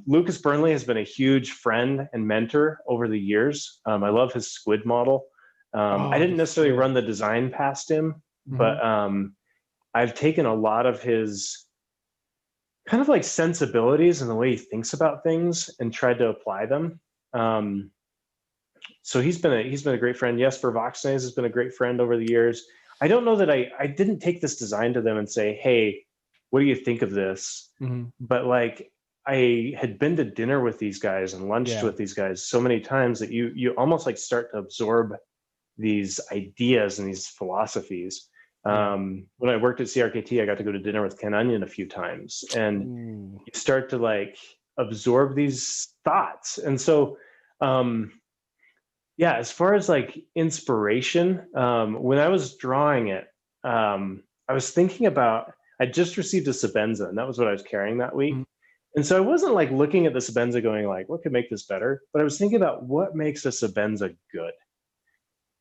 Lucas Burnley has been a huge friend and mentor over the years. I love his squid model. I didn't necessarily run the design past him, but I've taken a lot of his kind of like sensibilities and the way he thinks about things and tried to apply them. So he's been a great friend. Jesper Voxnays has been a great friend over the years. I don't know that I didn't take this design to them and say, hey, what do you think of this? But like, I had been to dinner with these guys and lunched with these guys so many times that you almost like start to absorb these ideas and these philosophies. When I worked at CRKT, I got to go to dinner with Ken Onion a few times, and you start to like absorb these thoughts. And so, yeah, as far as like inspiration, when I was drawing it, I was thinking about, I just received a Sebenza, and that was what I was carrying that week. And so I wasn't like looking at the Sebenza going like, what could make this better? But I was thinking about what makes a Sebenza good.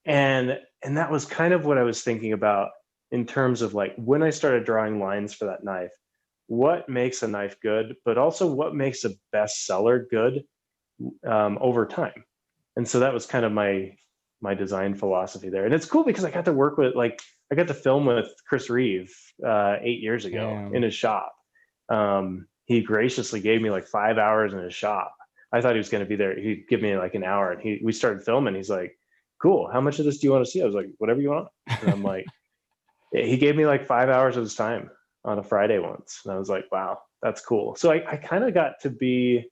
And that was kind of what I was thinking about in terms of like when I started drawing lines for that knife, what makes a knife good, but also what makes a bestseller good over time. And so that was kind of my design philosophy there. And it's cool because I got to work with, like, I got to film with Chris Reeve 8 years ago in his shop. He graciously gave me like 5 hours in his shop. I thought he was going to be there. He'd give me like an hour, and we started filming. He's like, cool, how much of this do you want to see? I was like, whatever you want. And I'm like, he gave me like 5 hours of his time on a Friday once. And I was like, wow, that's cool. So I kind of got to be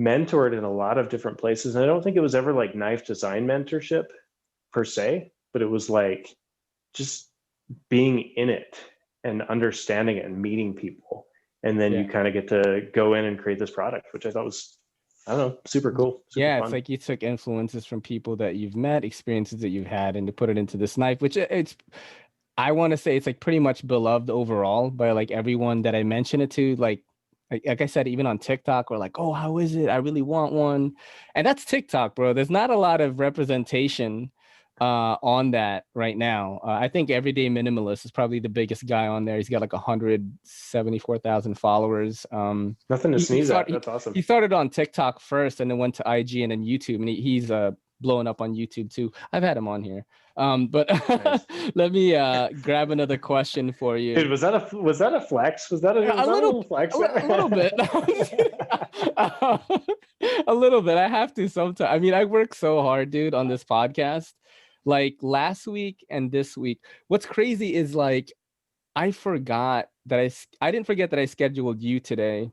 mentored in a lot of different places. And I don't think it was ever like knife design mentorship per se, but it was like just being in it and understanding it and meeting people. And then you kind of get to go in and create this product, which I thought was, I don't know, super cool. Super fun. It's like you took influences from people that you've met, experiences that you've had, and to put it into this knife, which I want to say it's like pretty much beloved overall by like everyone that I mention it to. Like I said, even on TikTok, we're like, oh, how is it? I really want one. And that's TikTok, bro. There's not a lot of representation on that right now. I think Everyday Minimalist is probably the biggest guy on there. He's got like 174,000 followers. Nothing to sneeze at. That's awesome. He started on TikTok first and then went to IG and then YouTube, and he's blowing up on YouTube too. I've had him on here. But nice. Let me grab another question for you. Dude, was that a flex? Was that a little flex? A little bit. A little bit. I have to sometimes. I mean, I work so hard, dude, on this podcast. Like last week and this week. What's crazy is like I forgot that I didn't forget that I scheduled you today.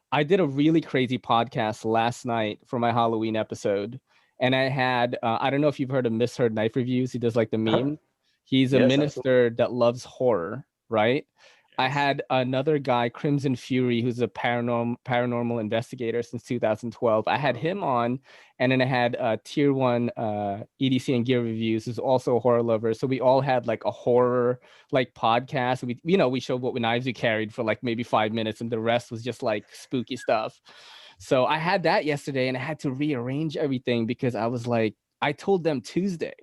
I did a really crazy podcast last night for my Halloween episode. And I had, I don't know if you've heard of Misheard Knife Reviews. He does like the meme. He's a minister that loves horror, right? I had another guy, Crimson Fury, who's a paranormal investigator since 2012. I had him on, and then I had Tier 1 EDC and Gear Reviews, who's also a horror lover. So we all had like a horror like podcast. We showed what knives we carried for like maybe 5 minutes, and the rest was just like spooky stuff. So I had that yesterday, and I had to rearrange everything because I was like, I told them Tuesday.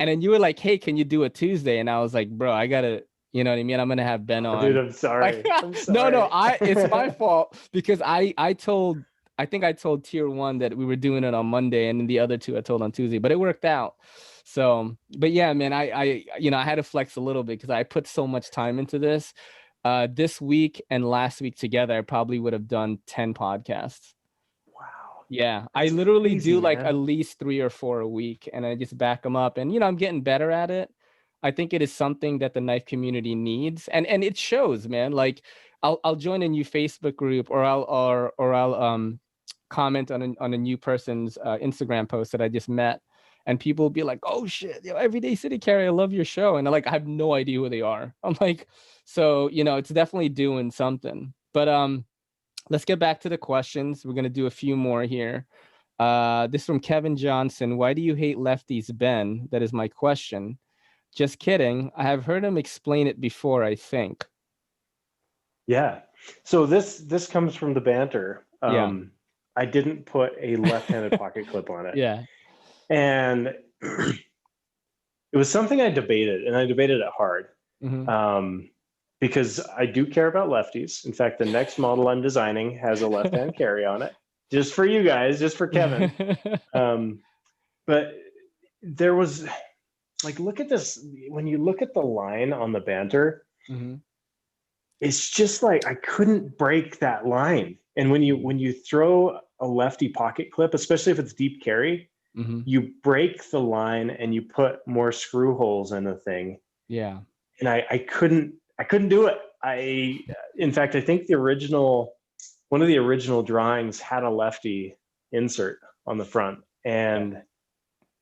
And then you were like, hey, can you do a Tuesday? And I was like, bro, I gotta, you know what I mean? I'm gonna have Ben on. Dude, I'm sorry. I'm sorry. No, it's my fault because I think I told Tier 1 that we were doing it on Monday, and then the other two I told on Tuesday, but it worked out. So, but yeah, man, I had to flex a little bit because I put so much time into this. This week and last week together, I probably would have done 10 podcasts. Wow. Yeah, I literally crazy, do like man. at least 3 or 4 a week, and I just back them up. And I'm getting better at it. I think it is something that the knife community needs, and it shows, man. Like I'll join a new Facebook group, or I'll comment on a new person's Instagram post that I just met, and people will be like, "Oh shit, Everyday City Carry, I love your show," and I have no idea who they are. I'm like, so it's definitely doing something. But let's get back to the questions. We're gonna do a few more here. This from Kevin Johnson. Why do you hate lefties, Ben? That is my question. Just kidding. I have heard him explain it before, I think. Yeah. So this comes from the banter. I didn't put a left-handed pocket clip on it. Yeah. And it was something I debated, and I debated it hard. because I do care about lefties. In fact, the next model I'm designing has a left-hand carry on it, just for you guys, just for Kevin. But there was like, look at this. When you look at the line on the Banter, it's just like I couldn't break that line. And when you throw a lefty pocket clip, especially if it's deep carry, you break the line and you put more screw holes in the thing. Yeah. And I couldn't do it. In fact, I think one of the original drawings had a lefty insert on the front, and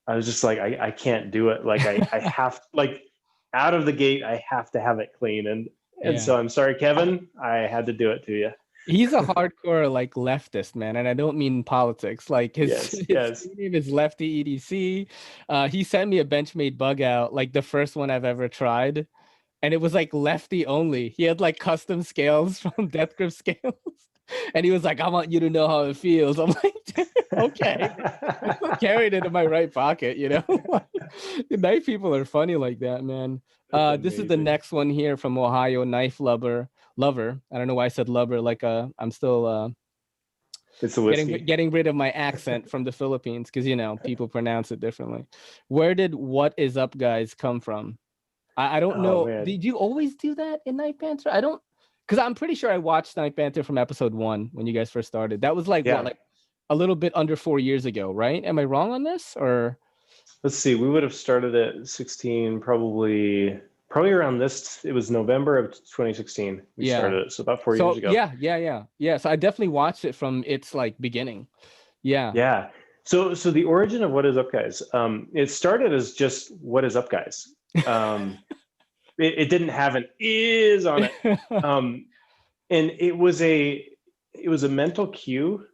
I was just like, I can't do it. Like I have, like, out of the gate, I have to have it clean. And so I'm sorry, Kevin, I had to do it to you. He's a hardcore like leftist, man, and I don't mean politics. Like his name is Lefty EDC. He sent me a Benchmade bug out, like the first one I've ever tried, and it was like lefty only. He had like custom scales from Death Grip Scales, and he was like, "I want you to know how it feels." I'm like, "Okay." I still carried it in my right pocket, you know. Knife people are funny like that, man. This is the next one here from Ohio, Knife Lover. I don't know why I said lover. Like I'm still it's a whiskey. Getting rid of my accent from the Philippines, because you know people pronounce it differently. Where did "What is up, guys" come from? I don't know. Man. Did you always do that in Knife Banter? I don't, because I'm pretty sure I watched Knife Banter from episode 1 when you guys first started. That was like what, like a little bit under 4 years ago, right? Am I wrong on this? Or let's see, we would have started at 16, probably around this. It was November of 2016 we started it, so about 4 years ago. Yeah, so I definitely watched it from its like beginning. So the origin of "What is up, guys," it started as just "What is up, guys." It didn't have an "is" on it, and it was a mental cue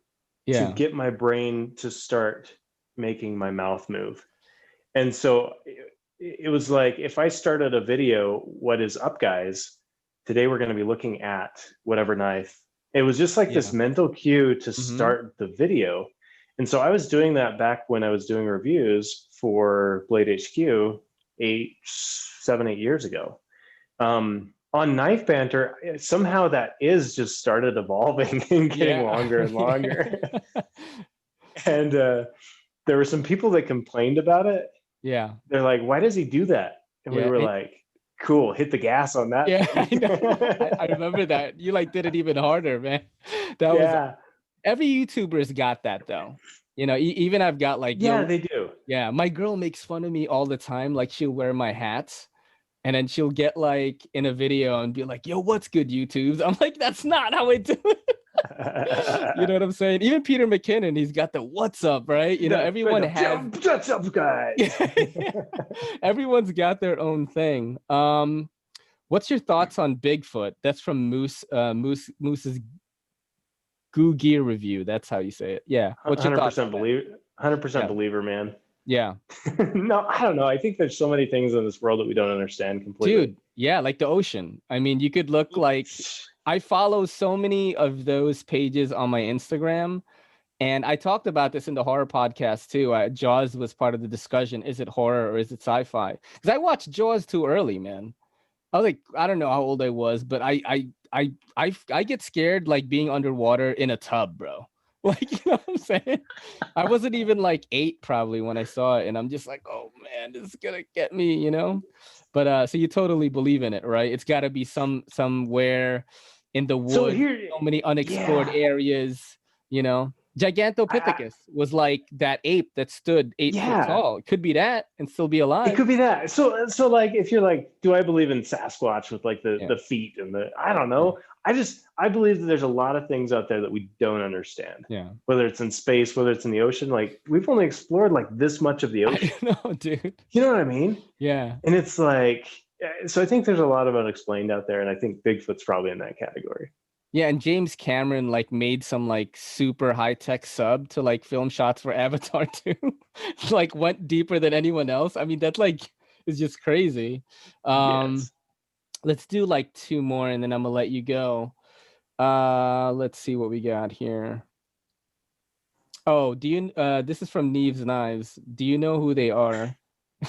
to get my brain to start making my mouth move. And so it was like, if I started a video, "What is up, guys? Today we're going to be looking at whatever knife." It was just like this mental cue to start the video. And so I was doing that back when I was doing reviews for Blade HQ 7, 8 years ago. On Knife Banter, somehow that "is" just started evolving and getting longer and longer. And there were some people that complained about it. They're like, "Why does he do that?" And we were like, "Cool, hit the gas on that." I know. I remember that. You like did it even harder, man. That was every YouTuber's got that though. You know, even I've got like they do. Yeah, my girl makes fun of me all the time. Like she'll wear my hats, and then she'll get like in a video and be like, "Yo, what's good, YouTube?" I'm like, "That's not how I do it." You know what I'm saying? Even Peter McKinnon, he's got the "what's up," right? You know, everyone has "What's up, guys." Everyone's got their own thing. What's your thoughts on Bigfoot? That's from Moose's Goo Gear Review. That's how you say it. Yeah. What's your thoughts? 100% believer, man. Yeah. No, I don't know. I think there's so many things in this world that we don't understand completely. Dude, yeah, like the ocean. I mean, you could look like, I follow so many of those pages on my Instagram, and I talked about this in the horror podcast too. Jaws was part of the discussion. Is it horror or is it sci-fi? Because I watched Jaws too early, man. I was like, I don't know how old I was, but I get scared like being underwater in a tub, bro. Like, you know what I'm saying? I wasn't even like 8 probably when I saw it, and I'm just like, oh man, this is gonna get me, you know? But so you totally believe in it, right? It's got to be somewhere in the woods, so many unexplored areas, you know? Gigantopithecus was like that ape that stood 8 foot tall. It could be that and still be alive. It could be that. So like, if you're like, do I believe in Sasquatch with like the feet and I don't know. I believe that there's a lot of things out there that we don't understand. Yeah. Whether it's in space, whether it's in the ocean, like we've only explored like this much of the ocean. I know, dude. You know what I mean? Yeah. And it's like, so I think there's a lot of unexplained out there, and I think Bigfoot's probably in that category. Yeah, and James Cameron like made some like super high-tech sub to like film shots for Avatar 2. Like went deeper than anyone else. I mean, that like is just crazy. Let's do like 2 more and then I'm gonna let you go. Let's see what we got here. Oh, do you this is from Neve's Knives. Do you know who they are?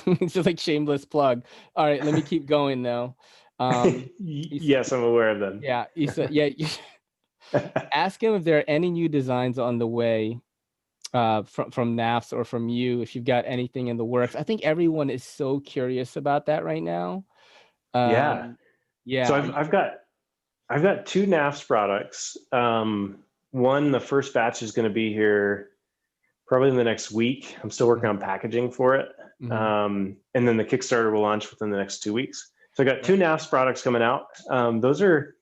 It's just like shameless plug. All right, let me keep going now. Yes, I'm aware of them. Yeah, he said, yeah. Ask him if there are any new designs on the way from NAFs or from you, if you've got anything in the works. I think everyone is so curious about that right now. Yeah. So Yeah. I've got two NAFs products. One, the first batch is going to be here probably in the next week. I'm still working on packaging for it. And then the Kickstarter will launch within the next 2 weeks. So I got two NAFs products coming out. Those are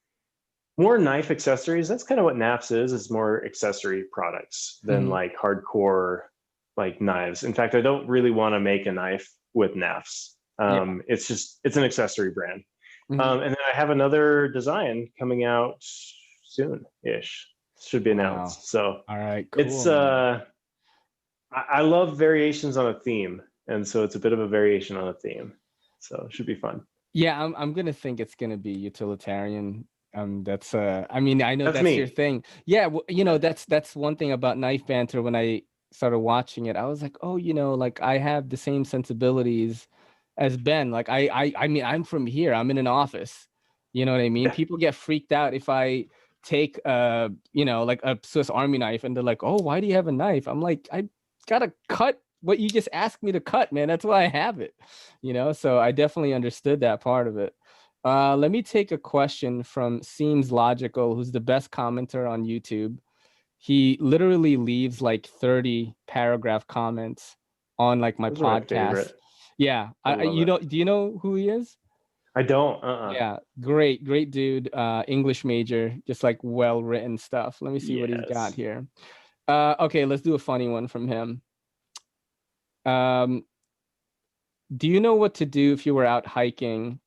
more knife accessories. That's kind of what NAFs is more accessory products than like hardcore like knives. In fact, I don't really want to make a knife with NAFs. It's an accessory brand. And then I have another design coming out soon-ish. Should be announced. So all right, cool. It's I love variations on a theme, and so it's a bit of a variation on a theme. So it should be fun. Yeah, I'm gonna think it's gonna be utilitarian. That's I mean, I know that's me. your thing. Yeah, well, you know, that's one thing about Knife Banter. When I started watching it, I was like, oh, you know, like I have the same sensibilities as Ben. Like I mean, I'm from here. I'm in an office. You know what I mean? People get freaked out if I take you know, like a Swiss Army knife, and they're like, oh, why do you have a knife? I'm like, I gotta cut what you just asked me to cut, man. That's why I have it. You know, so I definitely understood that part of it. Let me take a question from Seems Logical, who's the best commenter on YouTube. He literally leaves like 30 paragraph comments on like my Those are podcast. Yeah. You know, do you know who he is? I don't. Yeah. Great dude. English major, just like well-written stuff. Let me see what he's got here. Okay, let's do a funny one from him. Do you know what to do if you were out hiking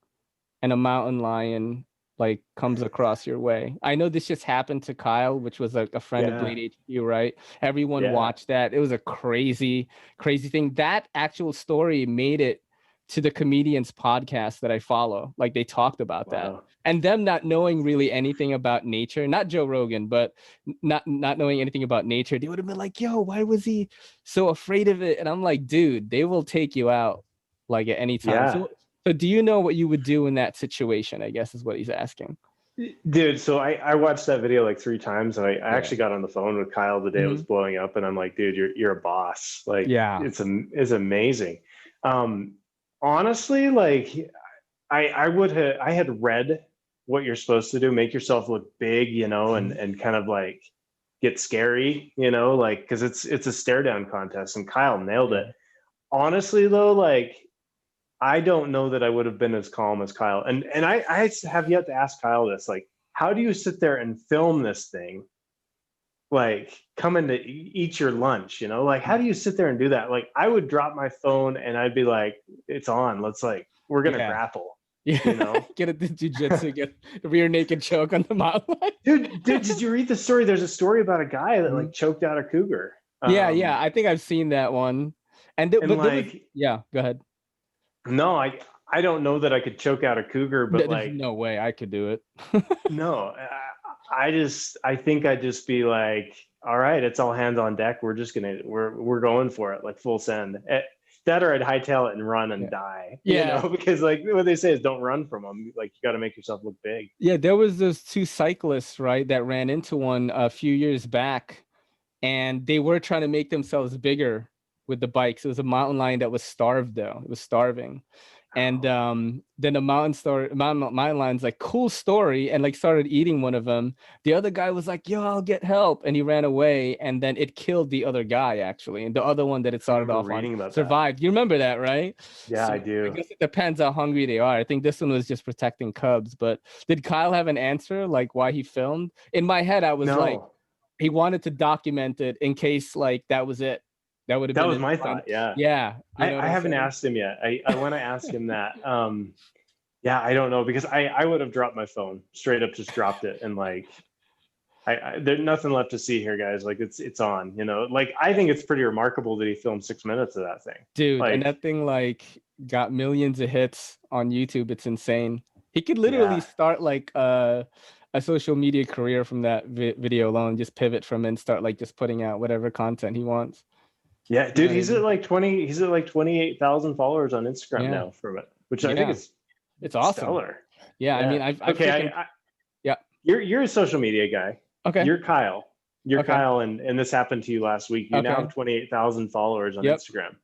and a mountain lion like comes across your way? I know this just happened to Kyle, which was a friend of Blade HQ, right? Everyone watched that. It was a crazy thing. That actual story made it to the comedians podcast that I follow. Like they talked about that. And them not knowing really anything about nature, not Joe Rogan, but not knowing anything about nature, they would have been like, yo, why was he so afraid of it? And I'm like, dude, they will take you out like at any time. So do you know what you would do in that situation, I guess is what he's asking. Dude, so I watched that video like 3 times, and I actually got on the phone with Kyle the day it was blowing up, and I'm like, dude, you're a boss. Like, it's amazing. Honestly, like I had read what you're supposed to do, make yourself look big, you know, and kind of like get scary, you know, like because it's a stare down contest, and Kyle nailed it. Honestly, though, like I don't know that I would have been as calm as Kyle. And I have yet to ask Kyle this, like, how do you sit there and film this thing? Like coming to eat your lunch, you know, like, how do you sit there and do that? Like, I would drop my phone and I'd be like, it's on, let's like, we're going to grapple, you know, get a jiu-jitsu, get a rear naked choke on the mountain. dude, did you read the story? There's a story about a guy that like choked out a cougar. Yeah. I think I've seen that one. Go ahead. No, I don't know that I could choke out a cougar, but There's like no way I could do it. No, I think I'd just be like, all right, it's all hands on deck. We're going for it, like full send. That or I'd hightail it and run and die. You know, because like what they say is don't run from them. Like you got to make yourself look big. Yeah, there was those 2 cyclists, right, that ran into one a few years back, and they were trying to make themselves bigger with the bikes. It was a mountain lion that was starved though. It was starving. And then the mountain lion's like, cool story, and like started eating one of them. The other guy was like, yo, I'll get help, and he ran away, and then it killed the other guy actually, and the other one that it started off on survived. You remember that, right? Yeah, so I do. I guess it depends how hungry they are. I think this one was just protecting cubs. But did Kyle have an answer like why he filmed? In my head, I was like, he wanted to document it in case like that was it. That was my thought. Yeah. I haven't asked him yet. I want to ask him that. I don't know, because I would have dropped my phone, straight up just dropped it, and like there's nothing left to see here, guys. Like it's on, you know. Like I think it's pretty remarkable that he filmed 6 minutes of that thing, dude. Like, and that thing like got millions of hits on YouTube. It's insane. He could literally start like a social media career from that video alone. Just pivot from it and start like just putting out whatever content he wants. Yeah, dude, he's at like 28,000 followers on Instagram now from it, which I think it's awesome. Stellar. Yeah. I mean, I've freaking, yeah. You're a social media guy. Okay. You're Kyle. Okay. Kyle, and this happened to you last week. You now Okay. have 28,000 followers on Yep. Instagram.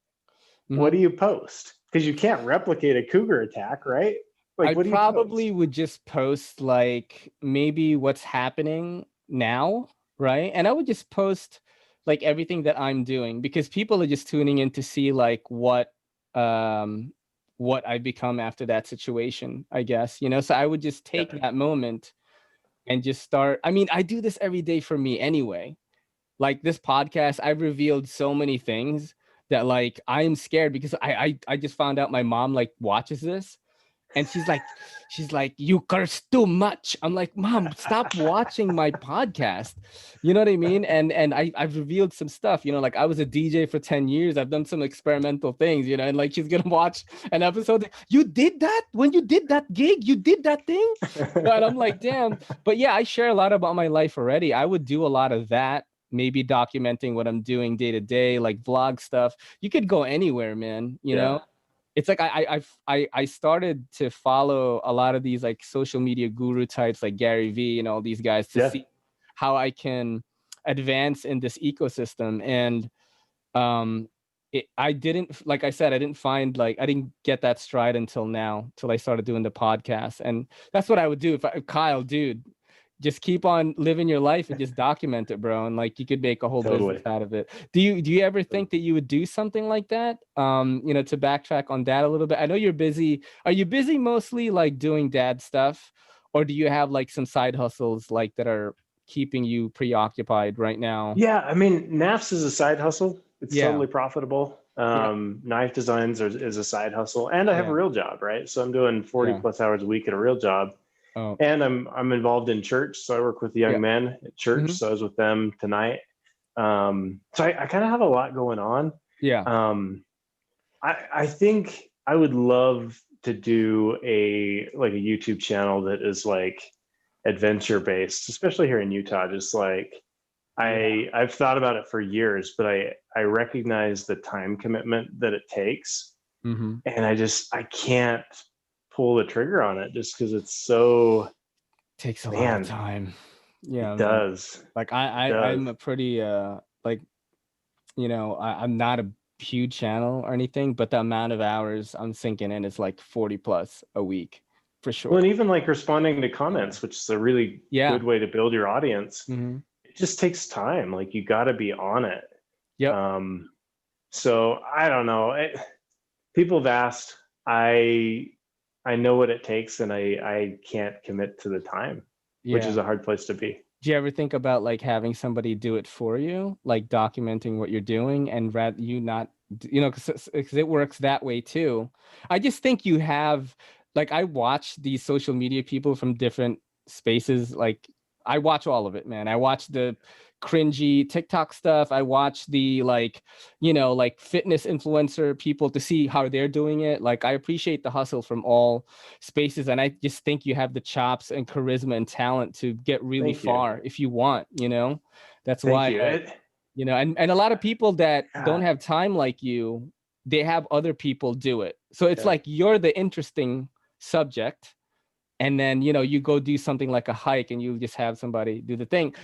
Mhm. What do you post? Because you can't replicate a cougar attack, right? Like, I what do you probably post? would just post like maybe what's happening now, right? And I would just post like everything that I'm doing, because people are just tuning in to see like what I've become after that situation, I guess, you know. So I would just take that moment and just start. I mean, I do this every day for me anyway. Like this podcast, I've revealed so many things that like I'm scared, because I just found out my mom like watches this, and she's like, you curse too much. I'm like, Mom, stop watching my podcast. You know what I mean? And I've revealed some stuff, you know, like I was a DJ for 10 years. I've done some experimental things, you know, and like she's gonna watch an episode. You did that when you did that gig, you did that thing. And I'm like, damn. But yeah, I share a lot about my life already. I would do a lot of that, maybe documenting what I'm doing day to day, like vlog stuff. You could go anywhere, man, you know? It's like I started to follow a lot of these like social media guru types like Gary Vee and all these guys to see how I can advance in this ecosystem. And I didn't, like I said, I didn't get that stride until now, till I started doing the podcast. And that's what I would do if Kyle, dude, just keep on living your life and just document it, bro. And like you could make a whole business out of it. Do you ever think that you would do something like that? You know, to backtrack on that a little bit. I know you're busy. Are you busy mostly like doing dad stuff, or do you have like some side hustles like that are keeping you preoccupied right now? Yeah, I mean, NAFS is a side hustle. It's totally profitable. Knife designs is a side hustle, and I have a real job, right? So I'm doing 40 plus hours a week at a real job. Oh. And I'm involved in church, so I work with the young men at church. So I was with them tonight. So I kind of have a lot going on. I think I would love to do a YouTube channel that is like adventure based, especially here in Utah. Just like I've thought about it for years, but I recognize the time commitment that it takes, and I can't pull the trigger on it just because it's so takes a lot of time. Yeah, it does. Like I'm a pretty like, you know, I'm not a huge channel or anything, but the amount of hours I'm sinking in is like 40 plus a week for sure. Well, and even like responding to comments, which is a really good way to build your audience. It just takes time. Like you got to be on it. So I don't know. People have asked. I know what it takes, and I can't commit to the time, which is a hard place to be. Do you ever think about like having somebody do it for you, like documenting what you're doing, and rather you not, you know, because it works that way too. I just think you have, like, I watch these social media people from different spaces. Like I watch all of it, man. I watch the cringy TikTok stuff. I watch the like, you know, like fitness influencer people to see how they're doing it. Like I appreciate the hustle from all spaces, and I just think you have the chops and charisma and talent to get really far if you want, you know. That's why you know, and a lot of people that don't have time like you, they have other people do it. So it's like you're the interesting subject, and then, you know, you go do something like a hike and you just have somebody do the thing.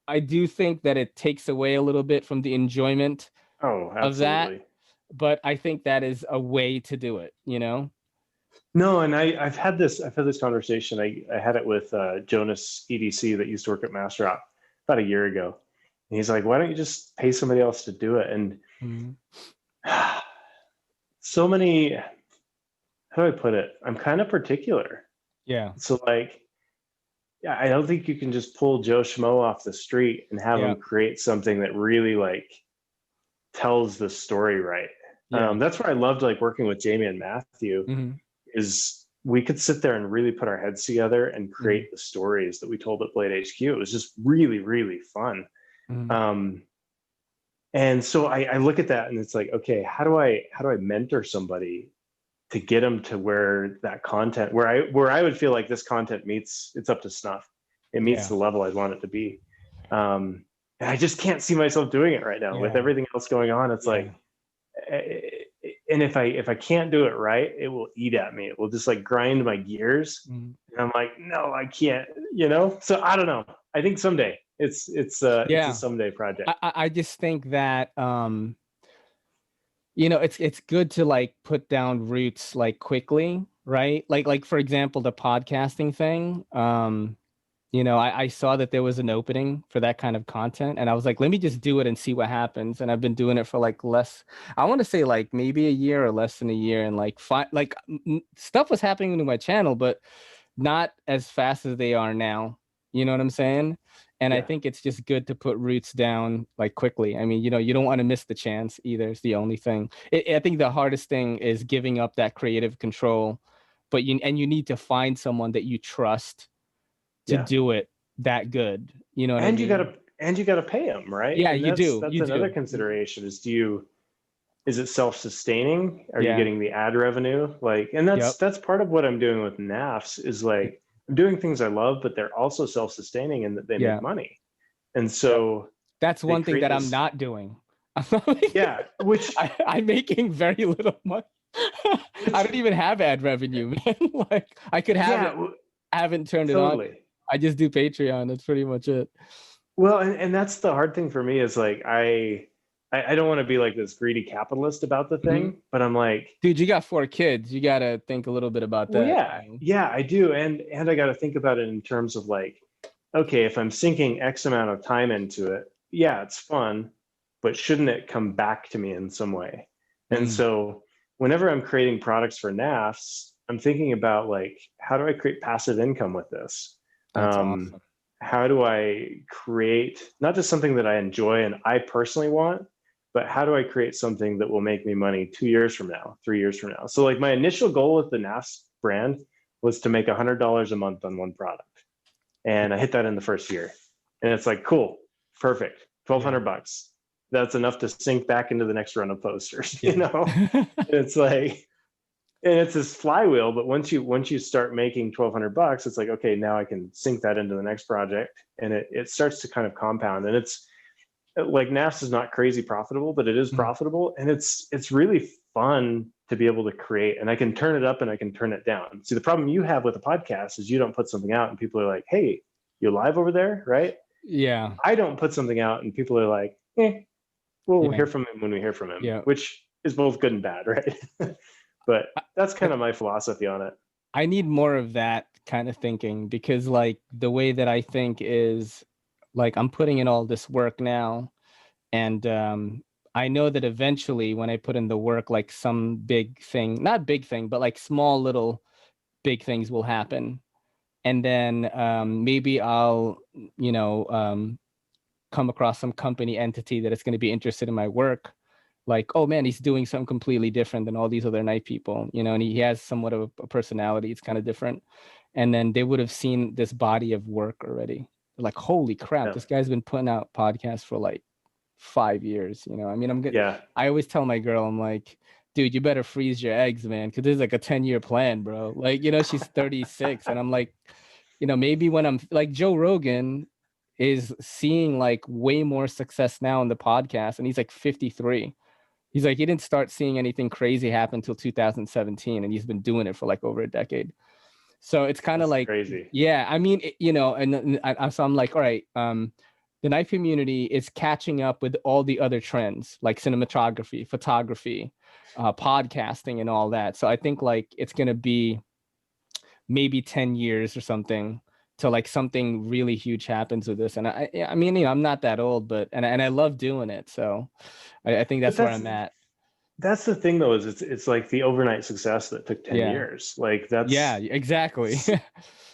I do think that it takes away a little bit from the enjoyment of that, but I think that is a way to do it, you know? No, and I've had this conversation. I had it with Jonas EDC that used to work at Master about a year ago. And he's like, why don't you just pay somebody else to do it? And so many, how do I put it? I'm kind of particular. So like, I don't think you can just pull Joe Schmo off the street and have him create something that really like tells the story right. That's where I loved like working with Jamie and Matthew is we could sit there and really put our heads together and create the stories that we told at Blade HQ. It was just really, really fun. And so I look at that and it's like, okay, how do I mentor somebody to get them to where that content, where I would feel like this content it's up to snuff. It meets the level I'd want it to be. And I just can't see myself doing it right now with everything else going on. It's like, and if I can't do it right, it will eat at me. It will just like grind my gears. Mhm. And I'm like, no, I can't, So I don't know. I think someday it's a Yeah. someday project. I just think that it's good to like put down roots like quickly, right? Like for example, the podcasting thing. I saw that there was an opening for that kind of content, and I was like, let me just do it and see what happens. And I've been doing it for like I want to say like maybe a year or less than a year, and like stuff was happening to my channel, but not as fast as they are now. You know what I'm saying? And I Yeah. think it's just good to put roots down like quickly. I mean, you don't want to miss the chance either. It's the only thing. I think the hardest thing is giving up that creative control, but you need to find someone that you trust to Yeah. do it that good. You know what I And mean? you gotta pay them, right? Yeah, And you that's do. that's You another do. consideration is it self-sustaining? Are you Yeah. getting the ad revenue? Like, and Yep. that's part of what I'm doing with NAFs is like I'm doing things I love, but they're also self-sustaining in that they Yeah. make money. And Yep. so That's they one thing create that I'm this, not doing. yeah, I'm making very little money. I which don't even have ad revenue, man. Like I could have yeah, it. I haven't turned it on. totally. I just do Patreon. That's pretty much it. Well, and that's the hard thing for me is like I don't want to be like this greedy capitalist about the Mhm. thing, but I'm like, Dude, you got 4 kids. You gotta think a little bit about well, that. yeah, I do, and I got to think about it in terms of like, okay, if I'm sinking X amount of time into it, yeah, it's fun, but shouldn't it come back to me in some way? And Mm, so whenever I'm creating products for NAFs, I'm thinking about like, how do I create passive income with this? that's Um, awesome. how do I create not just something that I enjoy and I personally want, but how do I create something that will make me money 2 years from now, 3 years from now? So like my initial goal with the NAFs brand was to make $100 a month on one product. And I hit that in the first year. And it's like, cool, perfect, Yeah. $1,200. That's enough to sink back into the next run of posters, Yeah. And it's like, and it's this flywheel, but once you start making $1,200, it's like, okay, now I can sink that into the next project. And it starts to kind of compound. And it's like NAFS is not crazy profitable, but it is Mhm. profitable. And it's really fun to be able to create. And I can turn it up and I can turn it down. See, the problem you have with a podcast is you don't put something out and people are like, hey, you live over there, right? Yeah. I don't put something out and people are like, we'll Yeah. hear from him when we hear from him, Yeah. which is both good and bad, right? But that's kind I, of my philosophy on it. I need more of that kind of thinking, because like the way that I think is like I'm putting in all this work now, and I know that eventually when I put in the work, like some big thing, not big thing, but like small little big things will happen. And then maybe I'll, you know, come across some company entity that is going to be interested in my work. Like, oh man, he's doing something completely different than all these other night people, and he has somewhat of a personality. It's kind of different. And then they would have seen this body of work already. They're like, holy crap, Yeah. this guy's been putting out podcasts for like 5 years. I mean, I'm good. Yeah. I always tell my girl, I'm like, dude, you better freeze your eggs, man, because there's like a 10-year plan, bro. Like, she's 36, and I'm like, maybe when I'm like Joe Rogan is seeing like way more success now in the podcast, and he's like 53. He's like, he didn't start seeing anything crazy happen until 2017, and he's been doing it for like over a decade. So it's kind of That's like, crazy. yeah, I mean, so I'm like, all right, the knife community is catching up with all the other trends like cinematography, photography, podcasting, and all that. So I think like it's gonna be maybe 10 years or something till like something really huge happens with this. And I mean, I'm not that old, but and I love doing it. So I think But that's where I'm at. that's the thing though, is it's like the overnight success that took 10 Yeah. years. Like Yeah, that's exactly.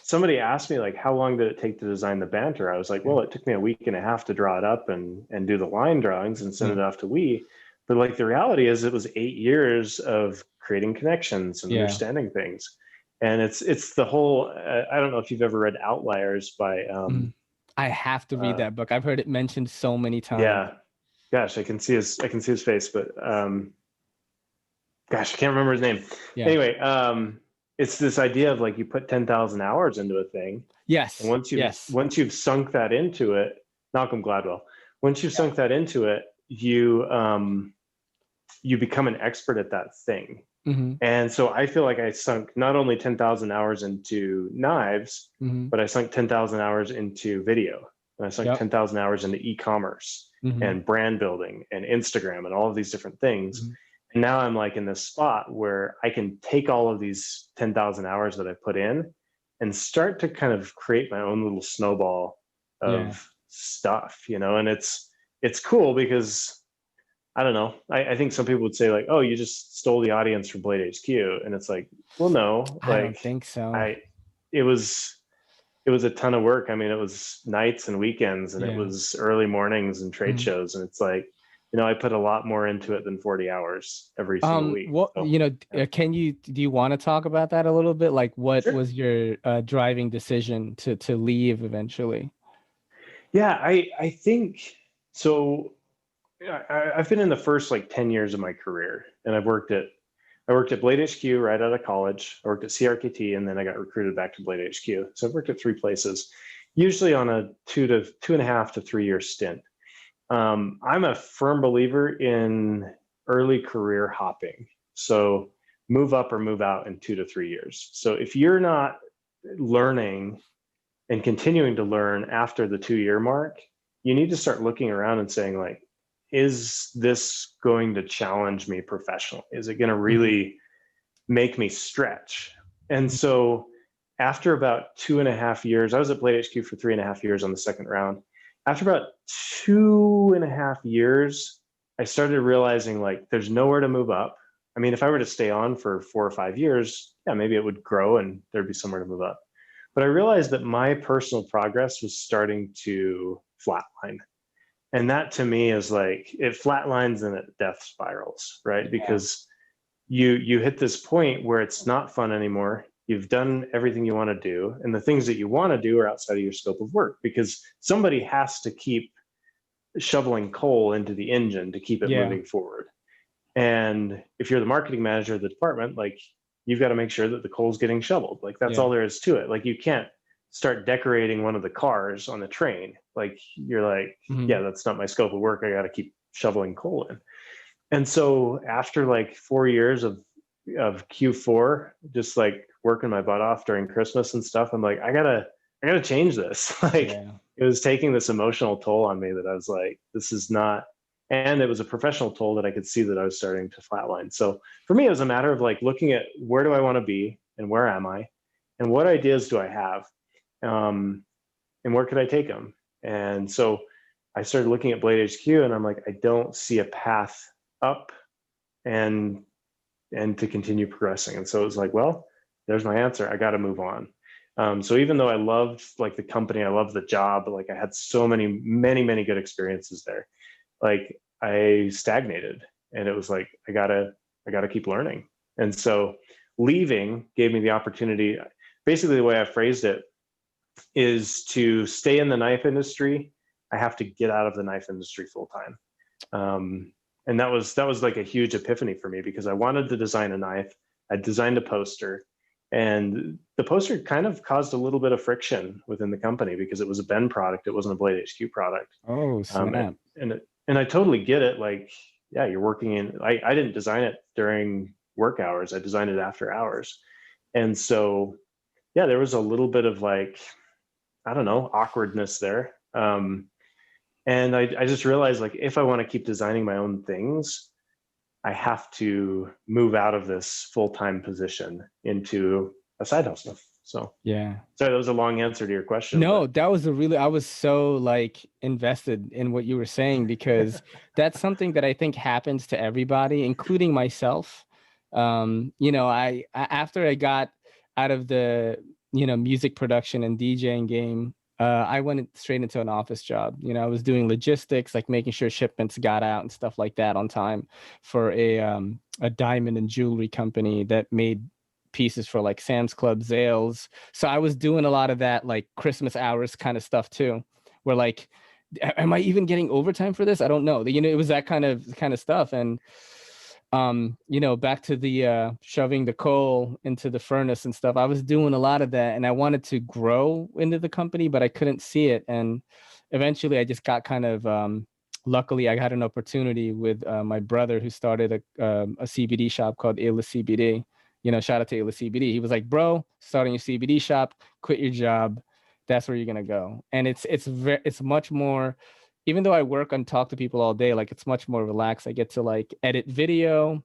somebody asked me like how long did it take to design the banter? I was like, well, it took me a week and a half to draw it up and do the line drawings and send it off to we. But like the reality is it was 8 years of creating connections and Yeah. understanding things. And it's the whole I don't know if you've ever read Outliers by I have to read that book. I've heard it mentioned so many times. yeah, gosh, I can see his face, but gosh, I can't remember his name. Yeah. Anyway, it's this idea of like you put 10,000 hours into a thing, and Yes. Yes. once you've sunk that into it, Malcolm Gladwell, once you've sunk that into it, you become an expert at that thing. Mm-hmm. And so I feel like I sunk not only 10,000 hours into knives, Mm-hmm. but I sunk 10,000 hours into video. And I sunk Yep. 10,000 hours into e-commerce Mm-hmm. and brand building and Instagram and all of these different things. Mm-hmm. And now I'm like in this spot where I can take all of these 10,000 hours that I put in and start to kind of create my own little snowball of stuff, you know, and it's cool because I don't know. I think some people would say like, "Oh, you just stole the audience from Blade HQ," and it's like, well, no. I don't Like, think so. it was a ton of work. I mean, it was nights and weekends, and it was early mornings and trade shows, and it's like, you know, I put a lot more into it than 40 hours every single week. What, So, you know, do you want to talk about that a little bit? Like, what Sure. was your driving decision to leave eventually? Yeah, I think so. I've been in the first like 10 years of my career, and I worked at Blade HQ right out of college. I worked at CRKT, and then I got recruited back to Blade HQ. So I've worked at 3 places, usually on a 2.5 to 3 year stint. I'm a firm believer in early career hopping. So move up or move out in 2 to 3 years. So if you're not learning and continuing to learn after the 2 year mark, you need to start looking around and saying like, is this going to challenge me professionally? Is it going to really make me stretch? And so after about 2.5 years, I was at Blade HQ for 3.5 years on the second round. After about 2.5 years, I started realizing like there's nowhere to move up. I mean, if I were to stay on for 4 or 5 years, yeah, maybe it would grow and there'd be somewhere to move up. But I realized that my personal progress was starting to flatline. And that to me is like it flatlines and it death spirals, right? Yeah. Because you hit this point where it's not fun anymore. You've done everything you want to do, and the things that you want to do are outside of your scope of work because somebody has to keep shoveling coal into the engine to keep it moving forward. And if you're the marketing manager of the department, like you've got to make sure that the coal's getting shoveled. Like that's all there is to it. Like you can't start decorating one of the cars on the train. Like you're like, yeah, that's not my scope of work. I got to keep shoveling coal in. And so after like 4 years of Q4, just like working my butt off during Christmas and stuff, I'm like, I gotta change this. Like it was taking this emotional toll on me that I was like, this is not, and it was a professional toll that I could see that I was starting to flatline. So for me, it was a matter of like looking at where do I want to be and where am I and what ideas do I have, and where could I take them? And so I started looking at Blade HQ and I'm like, I don't see a path up and to continue progressing. And so it was like, well, there's my answer. I got to move on. So even though I loved like the company, I loved the job, like I had so many good experiences there, like I stagnated and it was like, I gotta keep learning. And so leaving gave me the opportunity. Basically the way I phrased it is to stay in the knife industry. I have to get out of the knife industry full time. And that was like a huge epiphany for me because I wanted to design a knife. I designed a poster, and the poster kind of caused a little bit of friction within the company because it was a Ben product. It wasn't a Blade HQ product. Oh, snap. And I totally get it. Like, yeah, you're working in, I didn't design it during work hours. I designed it after hours. And so, yeah, there was a little bit of like, I don't know, awkwardness there. And I just realized like, if I want to keep designing my own things, I have to move out of this full-time position into a side hustle. So yeah. Sorry, that was a long answer to your question. No, that was I was so like invested in what you were saying because that's something that I think happens to everybody, including myself. You know, I after I got out of the, you know, music production and DJing game, I went straight into an office job. You know, I was doing logistics, like making sure shipments got out and stuff like that on time for a diamond and jewelry company that made pieces for like Sam's Club, Zales. So I was doing a lot of that like Christmas hours kind of stuff too, where like, am I even getting overtime for this? I don't know. You know, it was that kind of stuff. And you know, back to the shoving the coal into the furnace and stuff. I was doing a lot of that and I wanted to grow into the company, but I couldn't see it. And eventually I just got kind of luckily I had an opportunity with my brother who started a CBD shop called Ayla CBD. You know, shout out to Ayla CBD. He was like, bro, starting your CBD shop, quit your job. That's where you're gonna go. And it's much more, even though I work and talk to people all day, like it's much more relaxed. I get to like edit video.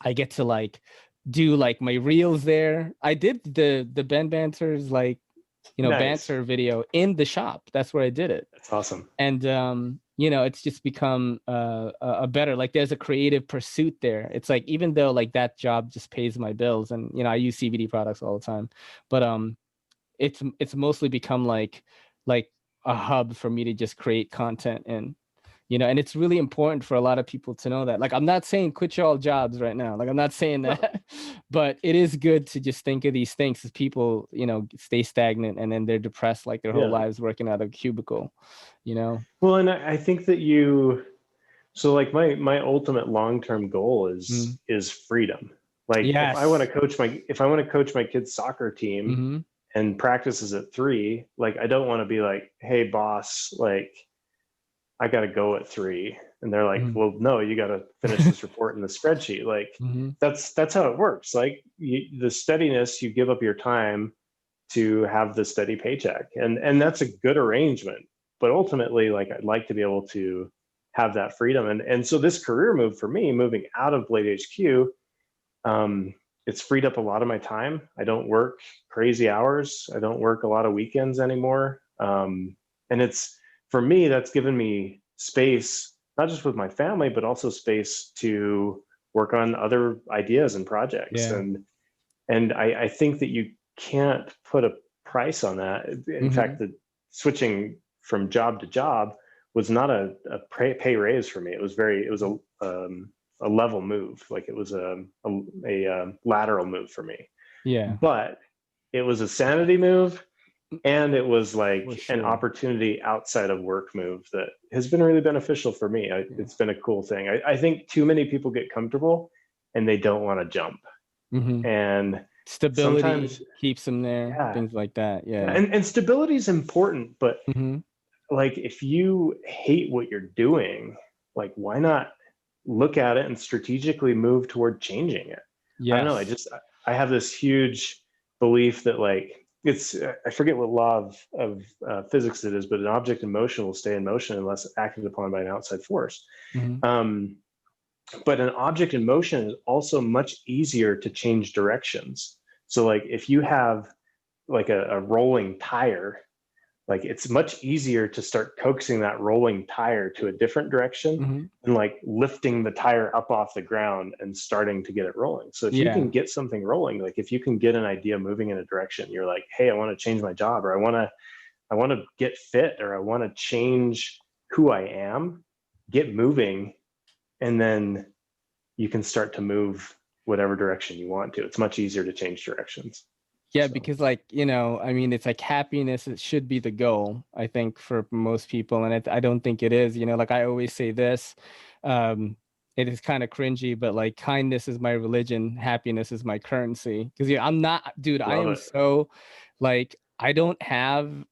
I get to like do like my reels there. I did the Ben Banter's like, you know, Nice. banter video in the shop. That's where I did it. That's awesome. And you know, it's just become a better, like there's a creative pursuit there. It's like, even though like that job just pays my bills, and you know, I use CBD products all the time, but it's mostly become like a hub for me to just create content. And you know, and it's really important for a lot of people to know that. Like, I'm not saying quit your all jobs right now, like I'm not saying that, but it is good to just think of these things, as people, you know, stay stagnant and then they're depressed like their whole lives working out of a cubicle, you know. Well, and I think that so like my ultimate long-term goal is freedom. Like Yes. if I want to coach my kid's soccer team and practices at 3, like I don't want to be like, hey boss, like I got to go at 3. And they're like, well, no, you got to finish this report in the spreadsheet. Like that's how it works. Like the steadiness, you give up your time to have the steady paycheck. And that's a good arrangement. But ultimately, like I'd like to be able to have that freedom. And so this career move for me, moving out of Blade HQ, it's freed up a lot of my time. I don't work crazy hours. I don't work a lot of weekends anymore. And it's, for me, that's given me space, not just with my family, but also space to work on other ideas and projects. And I think that you can't put a price on that. In fact, the switching from job to job was not a pay raise for me. It was a level move. Like it was a lateral move for me. Yeah. But it was a sanity move. And it was like an opportunity outside of work move that has been really beneficial for me. It's been a cool thing. I think too many people get comfortable and they don't want to jump. And stability keeps them there, things like that. Yeah. And stability is important, but like if you hate what you're doing, like why not look at it and strategically move toward changing it? I don't know. I have this huge belief that like, I forget what law of physics it is, but an object in motion will stay in motion unless acted upon by an outside force. But an object in motion is also much easier to change directions. So like if you have like a rolling tire, like it's much easier to start coaxing that rolling tire to a different direction and like lifting the tire up off the ground and starting to get it rolling. So if you can get something rolling, like if you can get an idea moving in a direction, you're like, hey, I want to change my job, or I want to get fit, or I want to change who I am, get moving, and then you can start to move whatever direction you want to. It's much easier to change directions. Yeah, because like, you know, I mean, it's like happiness, it should be the goal, I think, for most people. And I don't think it is, you know, like I always say this, it is kind of cringy, but like kindness is my religion, happiness is my currency. Because I'm not, dude, I am so like, there have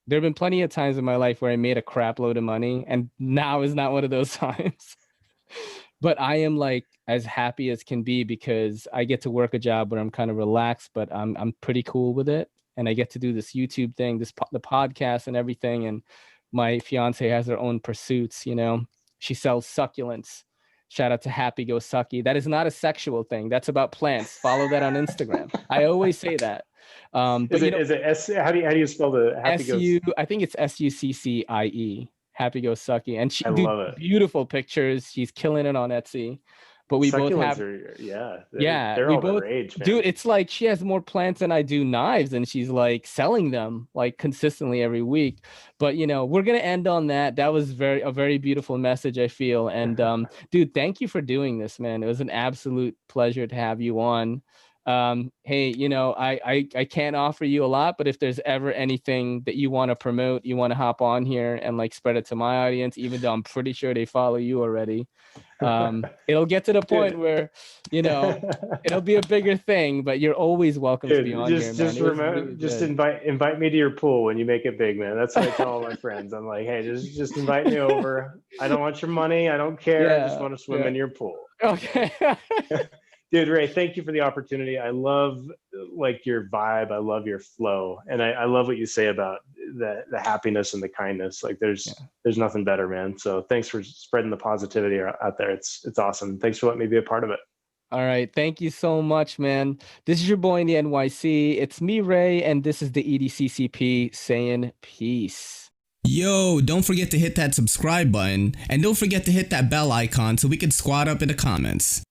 been plenty of times in my life where I made a crap load of money, and now is not one of those times. But I am like as happy as can be because I get to work a job where I'm kind of relaxed, but I'm pretty cool with it. And I get to do this YouTube thing, the podcast and everything. And my fiance has her own pursuits, you know, she sells succulents. Shout out to Happy Go Sucky. That is not a sexual thing. That's about plants. Follow that on Instagram. I always say that. But is it S? How do you spell the Happy Go? I think it's SUCCIE. Happy Go Sucky. And she love it. Beautiful pictures. She's killing it on Etsy. But we both have they're all the rage, man. Dude, it's like she has more plants than I do knives, and she's like selling them like consistently every week. But you know, we're gonna end on that. That was a very beautiful message, I feel. And dude, thank you for doing this, man. It was an absolute pleasure to have you on. Hey, you know, I can't offer you a lot, but if there's ever anything that you want to promote, you want to hop on here and like spread it to my audience, even though I'm pretty sure they follow you already. It'll get to the point where, you know, it'll be a bigger thing, but you're always welcome to be on here, man. It was really just good. invite me to your pool when you make it big, man. That's what I tell all my friends. I'm like, hey, just invite me over. I don't want your money. I don't care. I just want to swim in your pool. Okay. Dude, Ray, thank you for the opportunity. I love like your vibe. I love your flow, and I love what you say about the happiness and the kindness. Like there's nothing better, man. So thanks for spreading the positivity out there. It's awesome. Thanks for letting me be a part of it. All right. Thank you so much, man. This is your boy in the NYC. It's me, Ray, and this is the EDCCP saying peace. Yo, don't forget to hit that subscribe button, and don't forget to hit that bell icon so we can squad up in the comments.